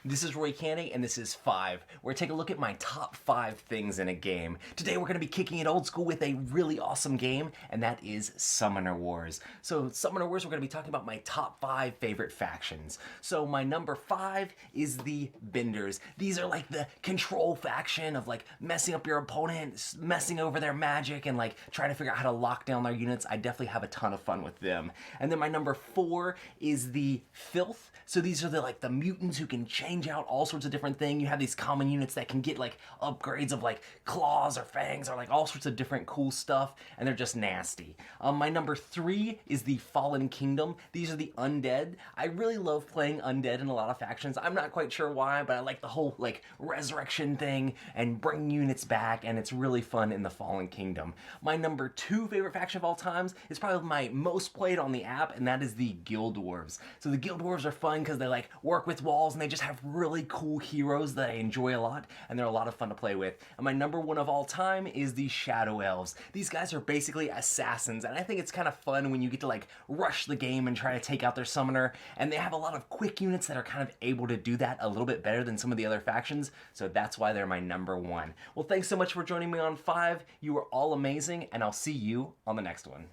This is Roy Canning, and this is 5, where I take a look at my top 5 things in a game. Today we're going to be kicking it old school with a really awesome game, and that is Summoner Wars. So Summoner Wars, we're going to be talking about my top 5 favorite factions. So my number 5 is the Benders. These are like the control faction of like messing up your opponent, messing over their magic, and like trying to figure out how to lock down their units. I definitely have a ton of fun with them. And then my number 4 is the Filth. So these are the mutants who can change out all sorts of different things. You have these common units that can get like upgrades of like claws or fangs or like all sorts of different cool stuff, and they're just nasty. My number 3 is the Fallen Kingdom. These are the undead. I really love playing undead in a lot of factions. I'm not quite sure why, but I like the whole like resurrection thing and bring units back, and it's really fun in the Fallen Kingdom. My number 2 favorite faction of all times is probably my most played on the app, and that is the Guild Dwarves. So the Guild Dwarves are fun because they like work with walls, and they just have really cool heroes that I enjoy a lot, and they're a lot of fun to play with. And my number 1 of all time is the Shadow Elves. These guys are basically assassins, and I think it's kind of fun when you get to like rush the game and try to take out their summoner, and they have a lot of quick units that are kind of able to do that a little bit better than some of the other factions, so that's why they're my number 1. Well, thanks so much for joining me on 5. You were all amazing, and I'll see you on the next one.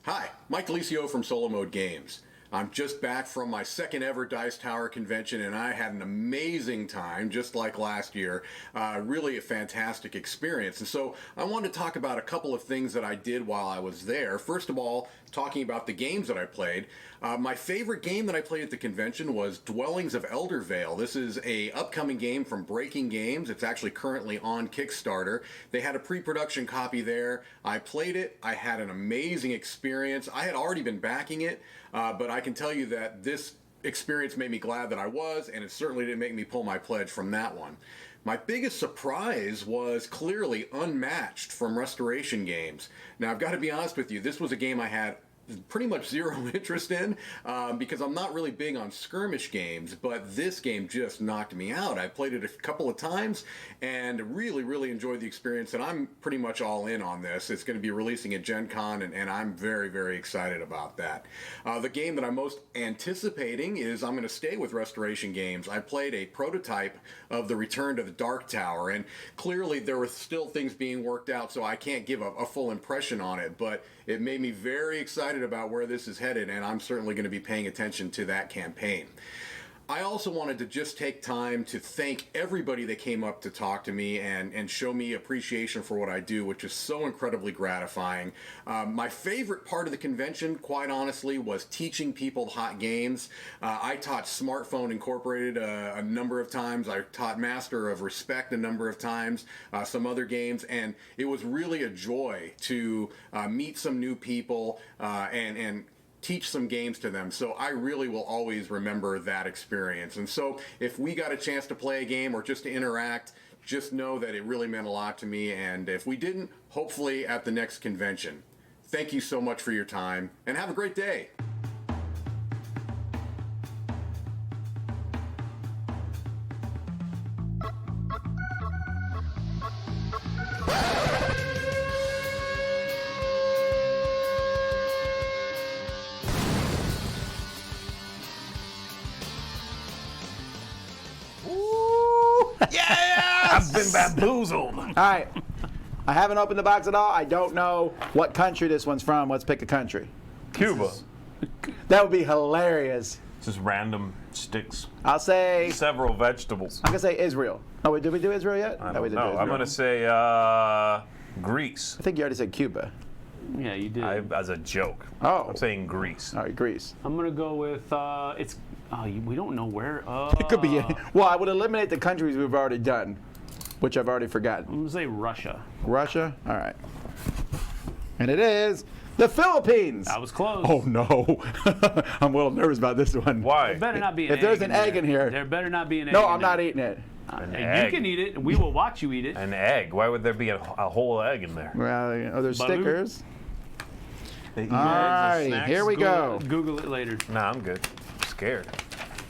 Hi, Mike Delisio from Solo Mode Games. I'm just back from my second ever Dice Tower convention, and I had an amazing time, just like last year. Really a fantastic experience. And so I wanted to talk about a couple of things that I did while I was there. First of all, talking about the games that I played. My favorite game that I played at the convention was Dwellings of Eldervale. This is a upcoming game from Breaking Games. It's actually currently on Kickstarter. They had a pre-production copy there. I played it. I had an amazing experience. I had already been backing it, but I can tell you that this experience made me glad that I was, and it certainly didn't make me pull my pledge from that one. My biggest surprise was clearly Unmatched from Restoration Games. Now, I've got to be honest with you, this was a game I had pretty much zero interest in because I'm not really big on skirmish games, but this game just knocked me out. I played it a couple of times and really enjoyed the experience, and I'm pretty much all in on this. It's going to be releasing at Gen Con, and I'm very excited about that. The game that I'm most anticipating is I'm going to stay with Restoration Games. I played a prototype of The Return to the Dark Tower, and clearly there were still things being worked out, so I can't give a full impression on it, but it made me very excited about where this is headed, and I'm certainly going to be paying attention to that campaign. I also wanted to just take time to thank everybody that came up to talk to me and show me appreciation for what I do, which is so incredibly gratifying. My favorite part of the convention, quite honestly, was teaching people hot games. I taught Smartphone Incorporated a number of times. I taught Master of Respect a number of times, some other games, and it was really a joy to meet some new people and teach some games to them. So I really will always remember that experience. And so if we got a chance to play a game or just to interact, just know that it really meant a lot to me. And if we didn't, hopefully at the next convention. Thank you so much for your time, and have a great day. I've been bamboozled. All right. I haven't opened the box at all. I don't know what country this one's from. Let's pick a country. Cuba. That would be hilarious. Just random sticks. I'll say, Several vegetables. I'm going to say Israel. Oh, wait, did we do Israel yet? I No, we don't didn't do know. I'm Israel. going to say Greece. I think you already said Cuba. Yeah, you did. As a joke. Oh. I'm saying Greece. All right, Greece. I'm gonna go with it's. We don't know where. It could be. Well, I would eliminate the countries we've already done, which I've already forgotten. I'm gonna say Russia. Russia? All right. And it is the Philippines. That was close. Oh, no. I'm a little nervous about this one. Why? There better not be an If there's an egg in here. There better not be an egg. No, in I'm not there. eating it. And egg. you can eat it, and we will watch you eat it. An egg. Why would there be a whole egg in there? Well, there's Baloo. stickers. They eat All eggs right, and snacks? here we go. Google it later. Nah, I'm good. I'm scared.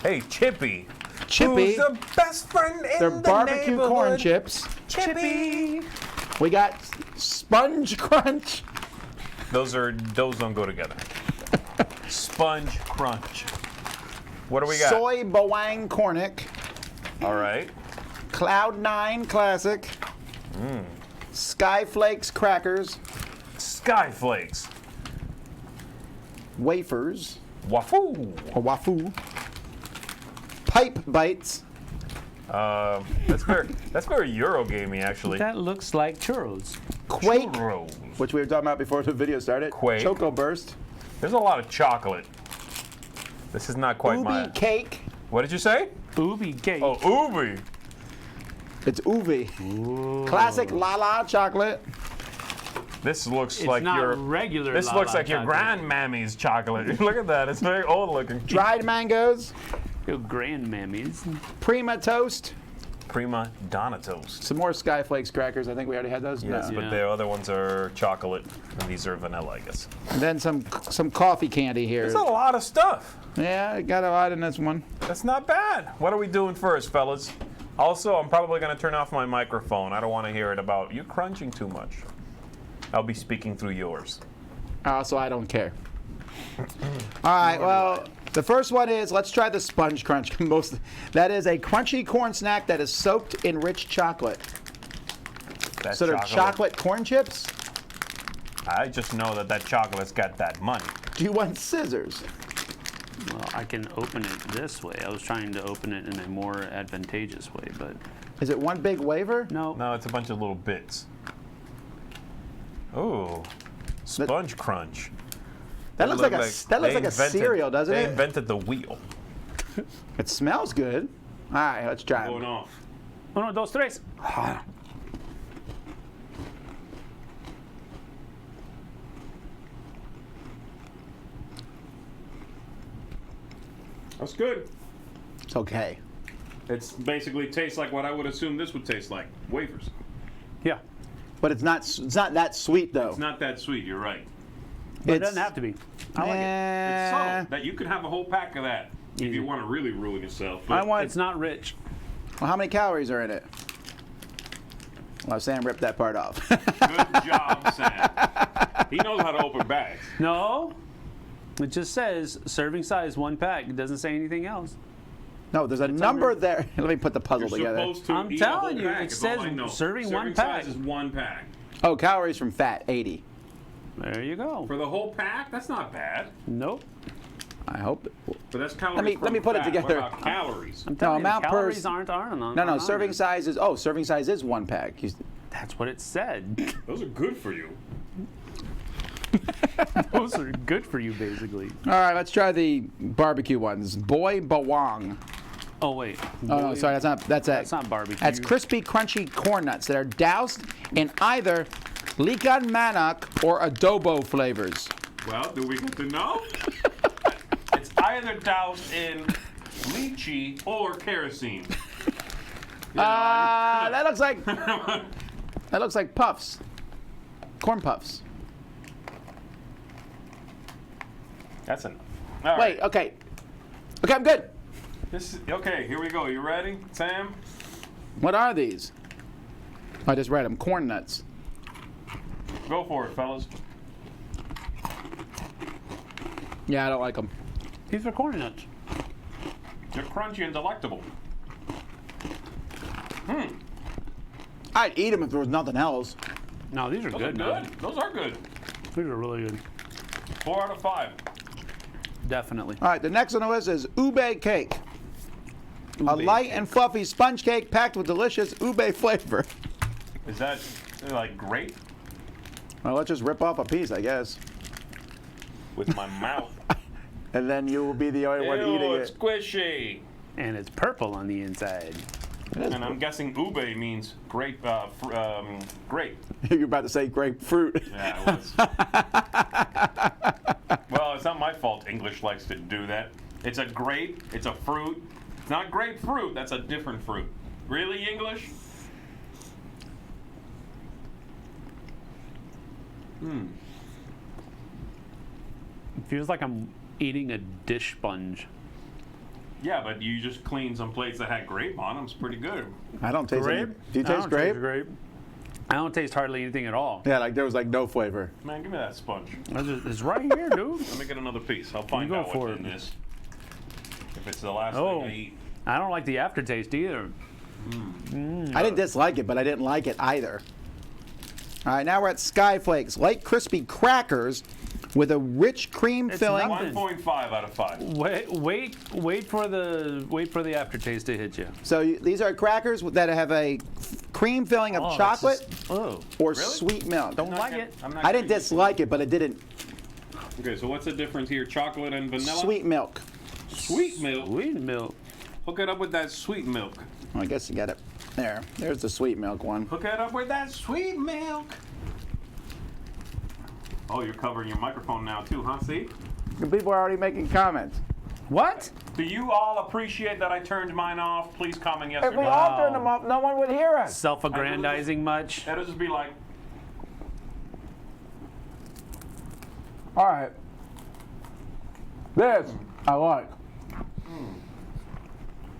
Hey, Chippy. Chippy. Who's the best friend in They're the barbecue neighborhood? corn chips. Chippy. We got Sponge Crunch. Those don't go together. Sponge Crunch. What do we got? Soy Bawang Cornick. All right. Cloud9 Classic. Skyflakes Crackers. Skyflakes. Wafers. Wafu. Or Wafu. Pipe Bites. That's very Eurogamey, actually. That looks like churros. Quake, Churros. which we were talking about before the video started. Quake. Choco Burst. There's a lot of chocolate. This is not quite Ubi my. Cake. What did you say? Ubi cake. Oh, Ubi. It's Ubi. Classic Lala Chocolate. This looks It's like not your. regular. This Lala looks like your chocolate. grandmammy's chocolate. Look at that. It's very old looking. Dried mangoes. Your grandmammies. Prima Toast. Prima Donna Toast. Some more Skyflakes crackers. I think we already had those. Yes, No. but Yeah. the other ones are chocolate, and these are vanilla, I guess. And then some coffee candy here. There's a lot of stuff. Yeah, I got a lot in this one. That's not bad. What are we doing first, fellas? Also, I'm probably going to turn off my microphone. I don't want to hear it about you crunching too much. I'll be speaking through yours. So I don't care. All right, well, the first one is, let's try the Sponge Crunch. That is a crunchy corn snack that is soaked in rich chocolate. That So they're chocolate corn chips? I just know that chocolate's got that money. Do you want scissors? Well, I can open it this way. I was trying to open it in a more advantageous way, but Is it one big wafer? no. No, it's a bunch of little bits. Ooh, Sponge Crunch. That looks like a cereal, doesn't They it? invented the wheel. It smells good. All right, let's try Going it. off. Uno, dos, tres. That's good. It's okay. It's basically tastes like what I would assume this would taste like. Wafers. Yeah. But it's not that sweet, though. It's not that sweet, you're right. But it doesn't have to be. I like it. It's subtle. That you can have a whole pack of that if you want to really ruin yourself. But It's not rich. Well, how many calories are in it? Well, Sam ripped that part off. good job, Sam. He knows how to open bags. No. It just says serving size 1 pack. It doesn't say anything else. No, there's a number there. Let me put the puzzle You're together. supposed to I'm eat telling a you, whole pack, it is all says I know. serving 1 size pack. is 1 pack. Oh, calories from fat, 80. There you go. For the whole pack, that's not bad. Nope. I hope. But that's calories let me from put it fat. together. What about calories? I'm telling you, amount the per calories aren't on. No, serving size is. Oh, serving size is 1 pack. That's what it said. Those are good for you. Those are good for you, basically. All right, let's try the barbecue ones. Boy Bawang. Oh wait. Oh no, sorry, that's not. That's not barbecue. That's crispy, crunchy corn nuts that are doused in either likan manok or adobo flavors. Well, do we get to know? It's either doused in lychee or kerosene. That looks like that looks like puffs, corn puffs. That's enough. All Wait, right. okay, I'm good. Okay, here we go. You ready, Sam? What are these? I just read them. Corn nuts. Go for it, fellas. Yeah, I don't like them. These are corn nuts. They're crunchy and delectable. I'd eat them if there was nothing else. No, these are Those good. are Man. good. Those are good. These are really good. 4 out of 5. Definitely. All right, the next on the list is ube cake. A light and fluffy sponge cake packed with delicious ube flavor. Is that like grape? Well, let's just rip off a piece, I guess. With my mouth. And then you will be the only one Ew, eating it's it. squishy. And it's purple on the inside. And I'm guessing ube means grape. Grape. You're about to say grapefruit. Yeah, it was. Well, it's not my fault English likes to do that. It's a grape. It's a fruit. It's not grapefruit. That's a different fruit. Really, English? It feels like I'm eating a dish sponge. Yeah, but you just cleaned some plates that had grape on them. It's pretty good. I don't taste Grape? any. Do you I taste don't grape? grape. I don't taste hardly anything at all. Yeah, like there was like no flavor. Man, give me that sponge. It's right here, dude. Let me get another piece. I'll find go out for what's in it. this. If it's the last Oh. thing I eat. I don't like the aftertaste either. I didn't dislike it, but I didn't like it either. All right, now we're at Skyflakes, light crispy crackers with a rich cream It's filling. nothing. 1.5 out of 5. Wait for the aftertaste to hit you. So these are crackers that have a cream filling of Oh, that's chocolate just- oh, or really? sweet milk. don't like it. I didn't dislike it, but it didn't. Okay, so what's the difference here? Chocolate and vanilla? Sweet milk. Sweet milk. Sweet milk. Hook it up with that sweet milk. Well, I guess you got it. There. There's the sweet milk one. Hook it up with that sweet milk. Oh, you're covering your microphone now too, huh? See? The people are already making comments. What? Do you all appreciate that I turned mine off? Please comment yes If or we no. all turned them off, no one would hear us. Self-aggrandizing much? That'll just be like, All right. This I like.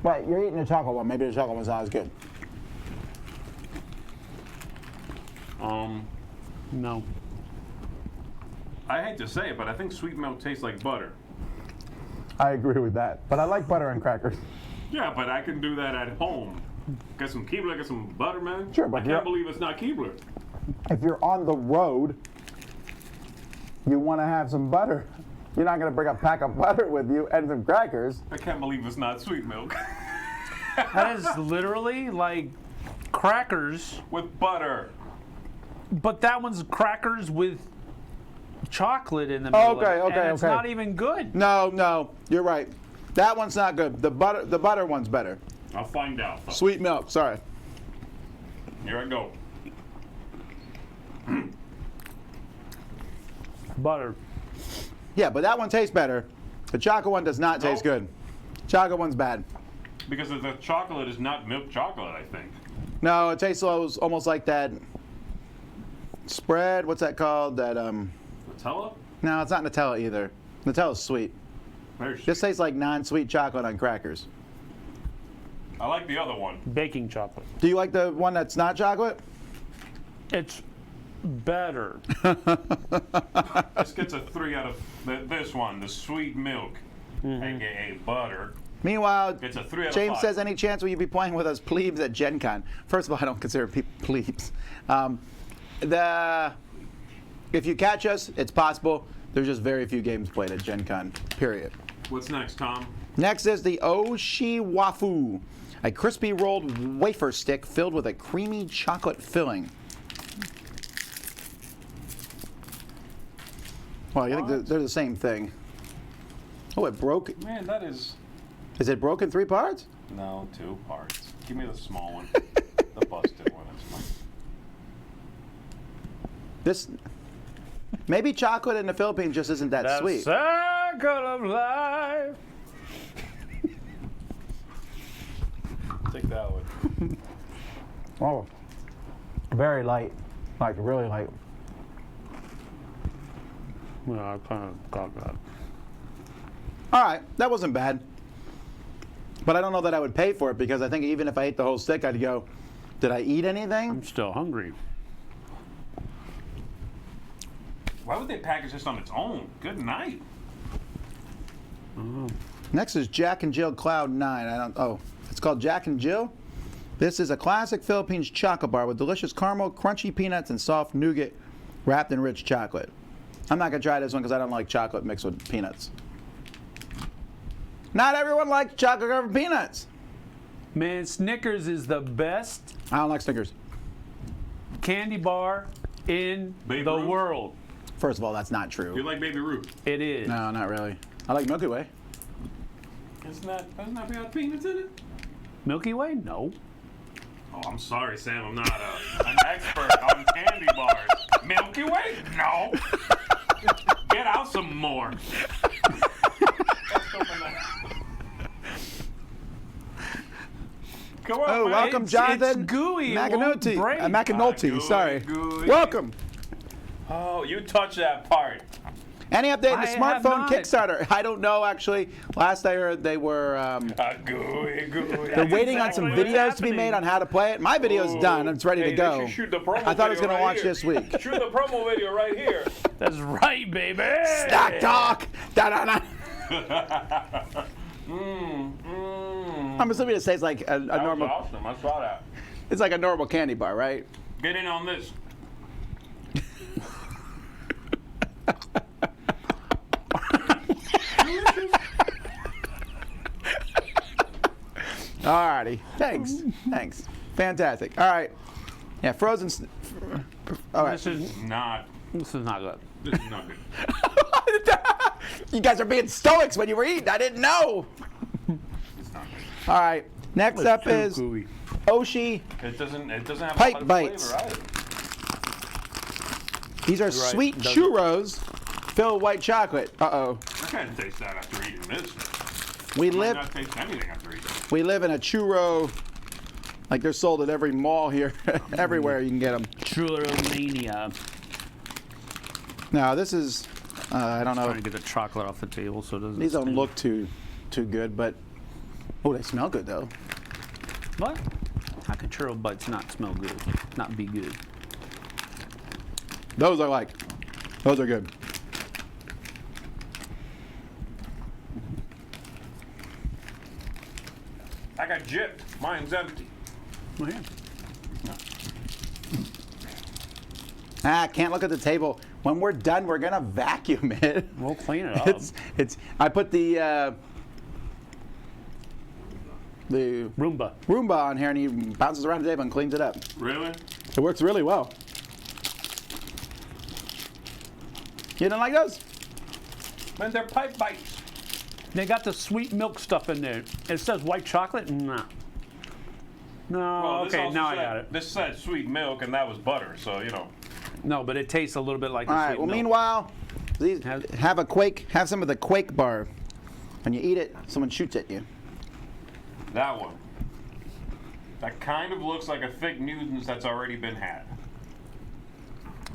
But you're eating the chocolate one. Maybe the chocolate one's not as good. No. I hate to say it, but I think sweet milk tastes like butter. I agree with that. But I like butter and crackers. Yeah, but I can do that at home. Get some Keebler, get some butter, man. Sure, but I can't you're- believe it's not Keebler. If you're on the road, you want to have some butter. You're not going to bring a pack of butter with you and some crackers. I can't believe it's not sweet milk. That is literally like crackers, With butter. but that one's crackers with chocolate in the middle. Okay, of it, okay, and it's okay. not even good. No, you're right. That one's not good. The butter one's better. I'll find out. Folks. Sweet milk, sorry. Here I go. Butter. Yeah, but that one tastes better. The chocolate one does not taste Nope. good. Chocolate one's bad. Because the chocolate is not milk chocolate, I think. No, it tastes almost like that spread. What's that called? That Nutella? No, it's not Nutella either. Nutella's sweet. Very This tastes like non-sweet chocolate on crackers. I like the other one. Baking chocolate. Do you like the one that's not chocolate? It's better. This gets a 3 out of this one, the sweet milk, aka butter. Meanwhile, It's a 3 out of James 5. says, any chance will you be playing with us plebes at Gen Con? First of all, I don't consider people plebes. If you catch us, it's possible. There's just very few games played at Gen Con, period. What's next, Tom? Next is the Oshi Wafu, a crispy rolled wafer stick filled with a creamy chocolate filling. Well, I think they're the same thing. Oh, it broke. Man, that is... Is it broke in 3 parts? No, 2 parts. Give me the small one. The busted one. That's fine. This, maybe chocolate in the Philippines just isn't that sweet. Circle of life. Take that one. Oh, very light, like really light. Well, I kind of got that. All right, that wasn't bad. But I don't know that I would pay for it because I think even if I ate the whole stick, I'd go, did I eat anything? I'm still hungry. Why would they package this on its own? Good night. Next is Jack and Jill Cloud 9. Oh, it's called Jack and Jill? This is a classic Philippines chocolate bar with delicious caramel, crunchy peanuts, and soft nougat wrapped in rich chocolate. I'm not going to try this one because I don't like chocolate mixed with peanuts. Not everyone likes chocolate covered peanuts. Man, Snickers is the best I don't like Snickers. candy bar in Babe the Ruth? world. First of all, that's not You true. like Baby Ruth? It is. No, not really. I like Milky Way. Doesn't that got peanuts in it? Milky Way? No. Oh, I'm sorry, Sam. I'm not an expert on candy bars. Milky Way? No. Get out some more. Let's open that. Come on, Oh, man. welcome, It's Jonathan. gooey. It won't McAnulty. break. McAnulty, Gooey, sorry. gooey. Welcome. Oh, you touched that part. Any update on the I have smartphone not. Kickstarter? I don't know, actually. Last I heard, they were Gooey, gooey. they're waiting on some exactly videos what's to be made happening. on how to play it. My video's done. It's ready to Hey, go. they should shoot the promo I thought I was video going to watch here. this week. Shoot the promo video right here. That's right, baby. Stock talk. Da-da-da. I'm assuming it says like a That normal. was awesome. I saw that. It's like a normal candy bar, right? Get in on this. Alrighty. Thanks. Thanks. Fantastic. All right. Yeah, frozen. All right. This is Not. not good. This is not good. You guys are being stoics when you were eating. I didn't know. It's not good. All right. Next up is gooey. Oshi. It doesn't have Pipe a lot of bites. flavor either. These are sweet churros filled with white chocolate. Uh-oh. I can't taste that after eating this. We I might live not taste anything after eating it. we live in a churro. Like they're sold at every mall here. Everywhere you can get them. Churromania. Now this is I don't know. Trying to get the chocolate off the table so it doesn't. These don't sting. look too good, but oh, they smell good though. What? How could churro bites not smell good? Not be good? Those are good. I got gypped. Mine's empty. Well, here. Can't look at the table. When we're done, we're gonna vacuum it. We'll clean it up. It's. I put the Roomba. on here, and he bounces around the table and cleans it up. Really? It works really well. You didn't like those? Man, they're pipe bites. They got the sweet milk stuff in there. It says white chocolate? Nah. No, Well, this okay, also now I said- got it. This said sweet milk, and that was butter, so, you know. No, but it tastes a little bit like the All sweet right. Well, milk. meanwhile, these have a Quake. Have some of the Quake bar. When you eat it, someone shoots at you. That one. That kind of looks like a thick Newton's that's already been had.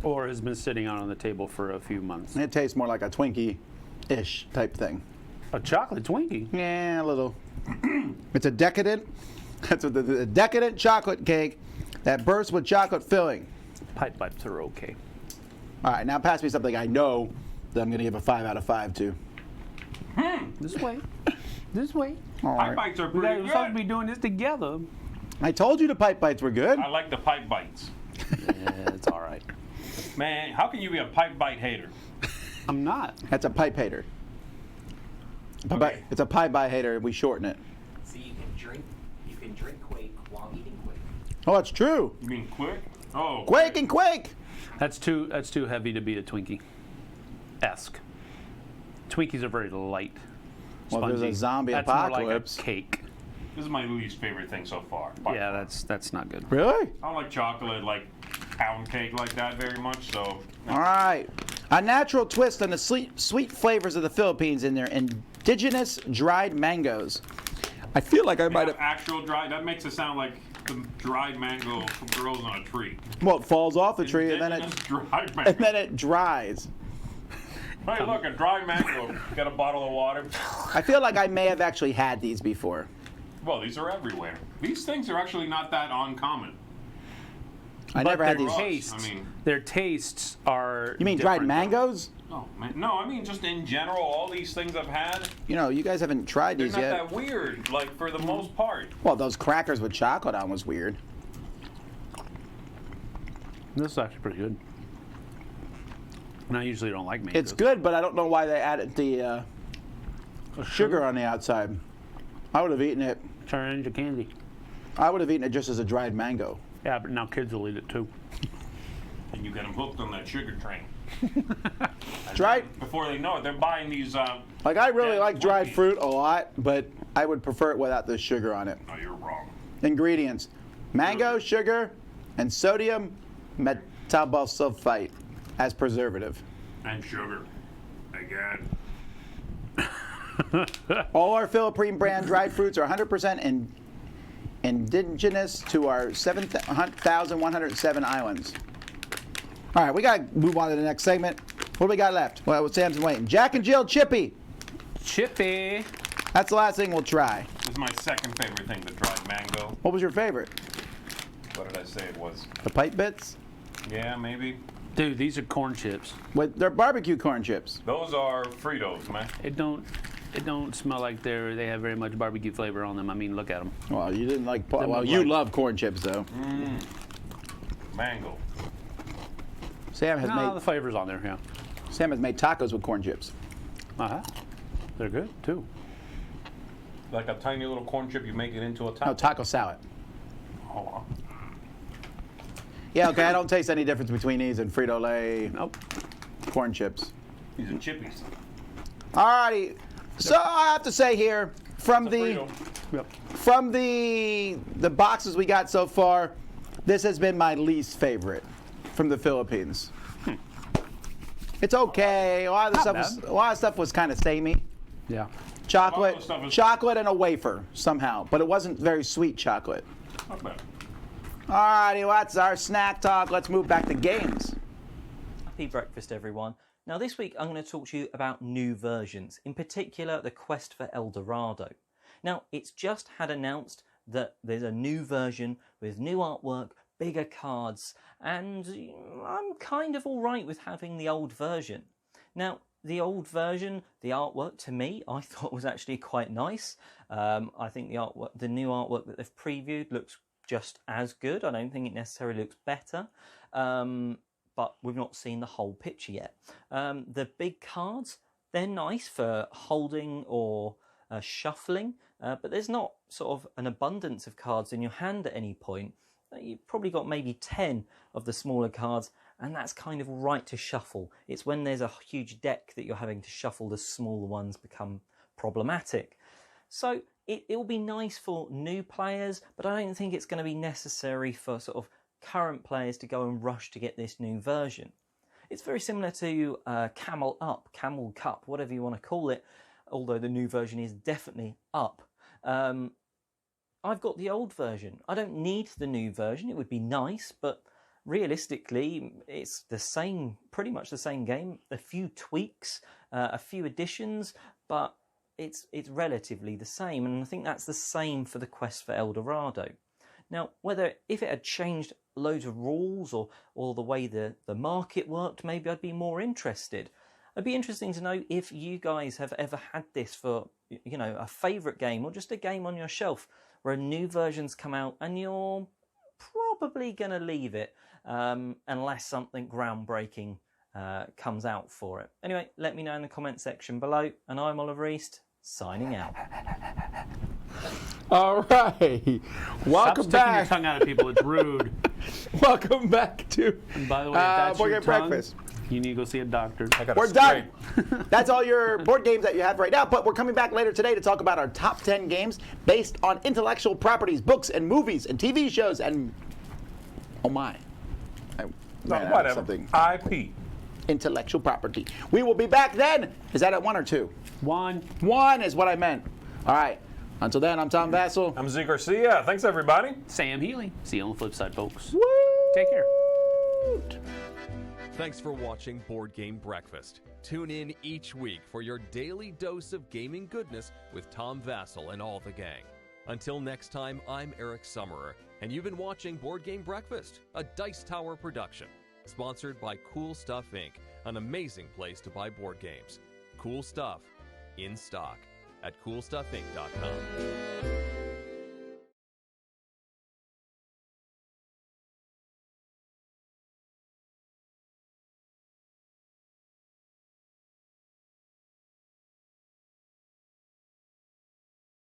Or has been sitting out on the table for a few months. And it tastes more like a Twinkie-ish type thing. A chocolate Twinkie. Yeah, a little. It's a decadent. That's what the decadent chocolate cake that bursts with chocolate filling. Pipe bites are okay. All right, now pass me something I know that I'm going to give a 5 out of 5 to. This way. This way. All Pipe right. bites are We're pretty supposed to be good. doing this together. I told you the pipe bites were good. I like the pipe bites. Yeah, it's all right. Man, how can you be a pipe bite hater? I'm not. That's a pipe hater. Okay. It's a pipe by hater. We shorten it. So you can drink Quake while eating Quake. Oh, that's true. You mean quick? Oh. Quake and Quake. That's too heavy to be a Twinkie. Esque. Twinkies are very light. Well, there's a spongy. zombie That's apocalypse. More like a cake. This is my least favorite thing so far. by Yeah, far. that's not good. Really? I don't like chocolate, like pound cake like that very much, so. All right. A natural twist on the sweet flavors of the Philippines in their indigenous dried mangoes. I feel like I They might have have. actual dried. That makes it sound like the dried mango grows on a tree. Well, it falls off the tree and then Indigenous it dried mango. and then it dries. Hey, look, a dry mango. Got a bottle of water. I feel like I may have actually had these before. Well, these are everywhere. These things are actually not that uncommon. I But never had their these. Rush, tastes, I mean- their tastes are. You mean dried different, though. mangoes? Oh, man. No, I mean, just in general, all these things I've had, You know, you guys haven't tried they're these not yet. that weird, like, for the most part. Well, those crackers with chocolate on was weird. This is actually pretty good. And I usually don't like mangoes. It's good, but I don't know why they added the sugar on the outside. I would have eaten it. Turn it into candy. I would have eaten it just as a dried mango. Yeah, but now kids will eat it too. And you get them hooked on that sugar train. Dried. Before they know it, they're buying these. Like, I really Yeah, like dried Twinkies. fruit a lot, but I would prefer it without the sugar on it. No, you're wrong. Ingredients: mango, sugar, and sodium metabosulfite as preservative. And sugar. Again. All our Philippine brand dried fruits are 100% indigenous to our 7,107 islands. All right, we got to move on to the next segment. What do we got left? Well, Sam's been waiting. Jack and Jill Chippy. Chippy. That's the last thing we'll try. This is my second favorite thing, the dried mango. What was your favorite? What did I say it was? The pipe bits? Yeah, maybe. Dude, these are corn chips. They're barbecue corn chips. Those are Fritos, man. It don't smell like they have very much barbecue flavor on them. I mean, look at them. Well, you didn't like. Them Well, look you like- love corn chips, though. Mango. Sam has No, the made flavor's on there, yeah. Sam has made tacos with corn chips. Uh-huh. They're good, too. Like a tiny little corn chip, you make it into a taco. No, taco salad. Oh, wow. Yeah, okay. I don't taste any difference between these and Frito-Lay Nope. corn chips. These are chippies. Alrighty. So I have to say here, from It's a the Frito. Yep. from the boxes we got so far, this has been my least favorite from the Philippines. It's okay. A lot of the stuff was kind of samey. Yeah. Chocolate, A lot of stuff is- chocolate and a wafer somehow, but it wasn't very sweet chocolate. Not bad. Alrighty, well, that's our snack talk. Let's move back to games. Happy breakfast, everyone. Now, this week I'm going to talk to you about new versions, in particular the Quest for El Dorado. Now, it's just had announced that there's a new version with new artwork, bigger cards, and I'm kind of alright with having the old version. Now, the old version, the artwork to me, I thought was actually quite nice. I think the new artwork that they've previewed looks just as good. I don't think it necessarily looks better, but we've not seen the whole picture yet. The big cards, they're nice for holding or shuffling, but there's not sort of an abundance of cards in your hand at any point. You've probably got maybe 10 of the smaller cards, and that's kind of right to shuffle. It's when there's a huge deck that you're having to shuffle, the smaller ones become problematic. So it will be nice for new players, but I don't think it's going to be necessary for sort of current players to go and rush to get this new version. It's very similar to Camel Up, Camel Cup, whatever you want to call it, although the new version is definitely up. I've got the old version. I don't need the new version. It would be nice, but realistically, it's the same, pretty much the same game. A few tweaks, a few additions, but it's relatively the same, and I think that's the same for the Quest for El Dorado. Now, if it had changed loads of rules or the way the market worked, maybe I'd be more interested. It'd be interesting to know if you guys have ever had this for, a favourite game or just a game on your shelf where a new version's come out and you're probably going to leave it unless something groundbreaking comes out for it. Anyway, let me know in the comment section below, and I'm Oliver East, signing out. All right. Welcome Stop sticking back. your tongue out at people. It's rude. Welcome back to And by the way, if that's Board your Game tongue, Breakfast. you need to go see a doctor. We're done. That's all your board games that you have right now, but we're coming back later today to talk about our top 10 games based on intellectual properties, books and movies and TV shows and oh my. I ran out of Whatever. something. IP. Intellectual property. We will be back then. Is that at 1 or 2? 1. 1 is what I meant. All right. Until then, I'm Tom Vassell. I'm Z Garcia. Thanks, everybody. Sam Healy. See you on the flip side, folks. Woo! Take care. Thanks for watching Board Game Breakfast. Tune in each week for your daily dose of gaming goodness with Tom Vassell and all the gang. Until next time, I'm Eric Summerer, and you've been watching Board Game Breakfast, a Dice Tower production, sponsored by Cool Stuff Inc., an amazing place to buy board games. Cool stuff in stock at coolstuffinc.com.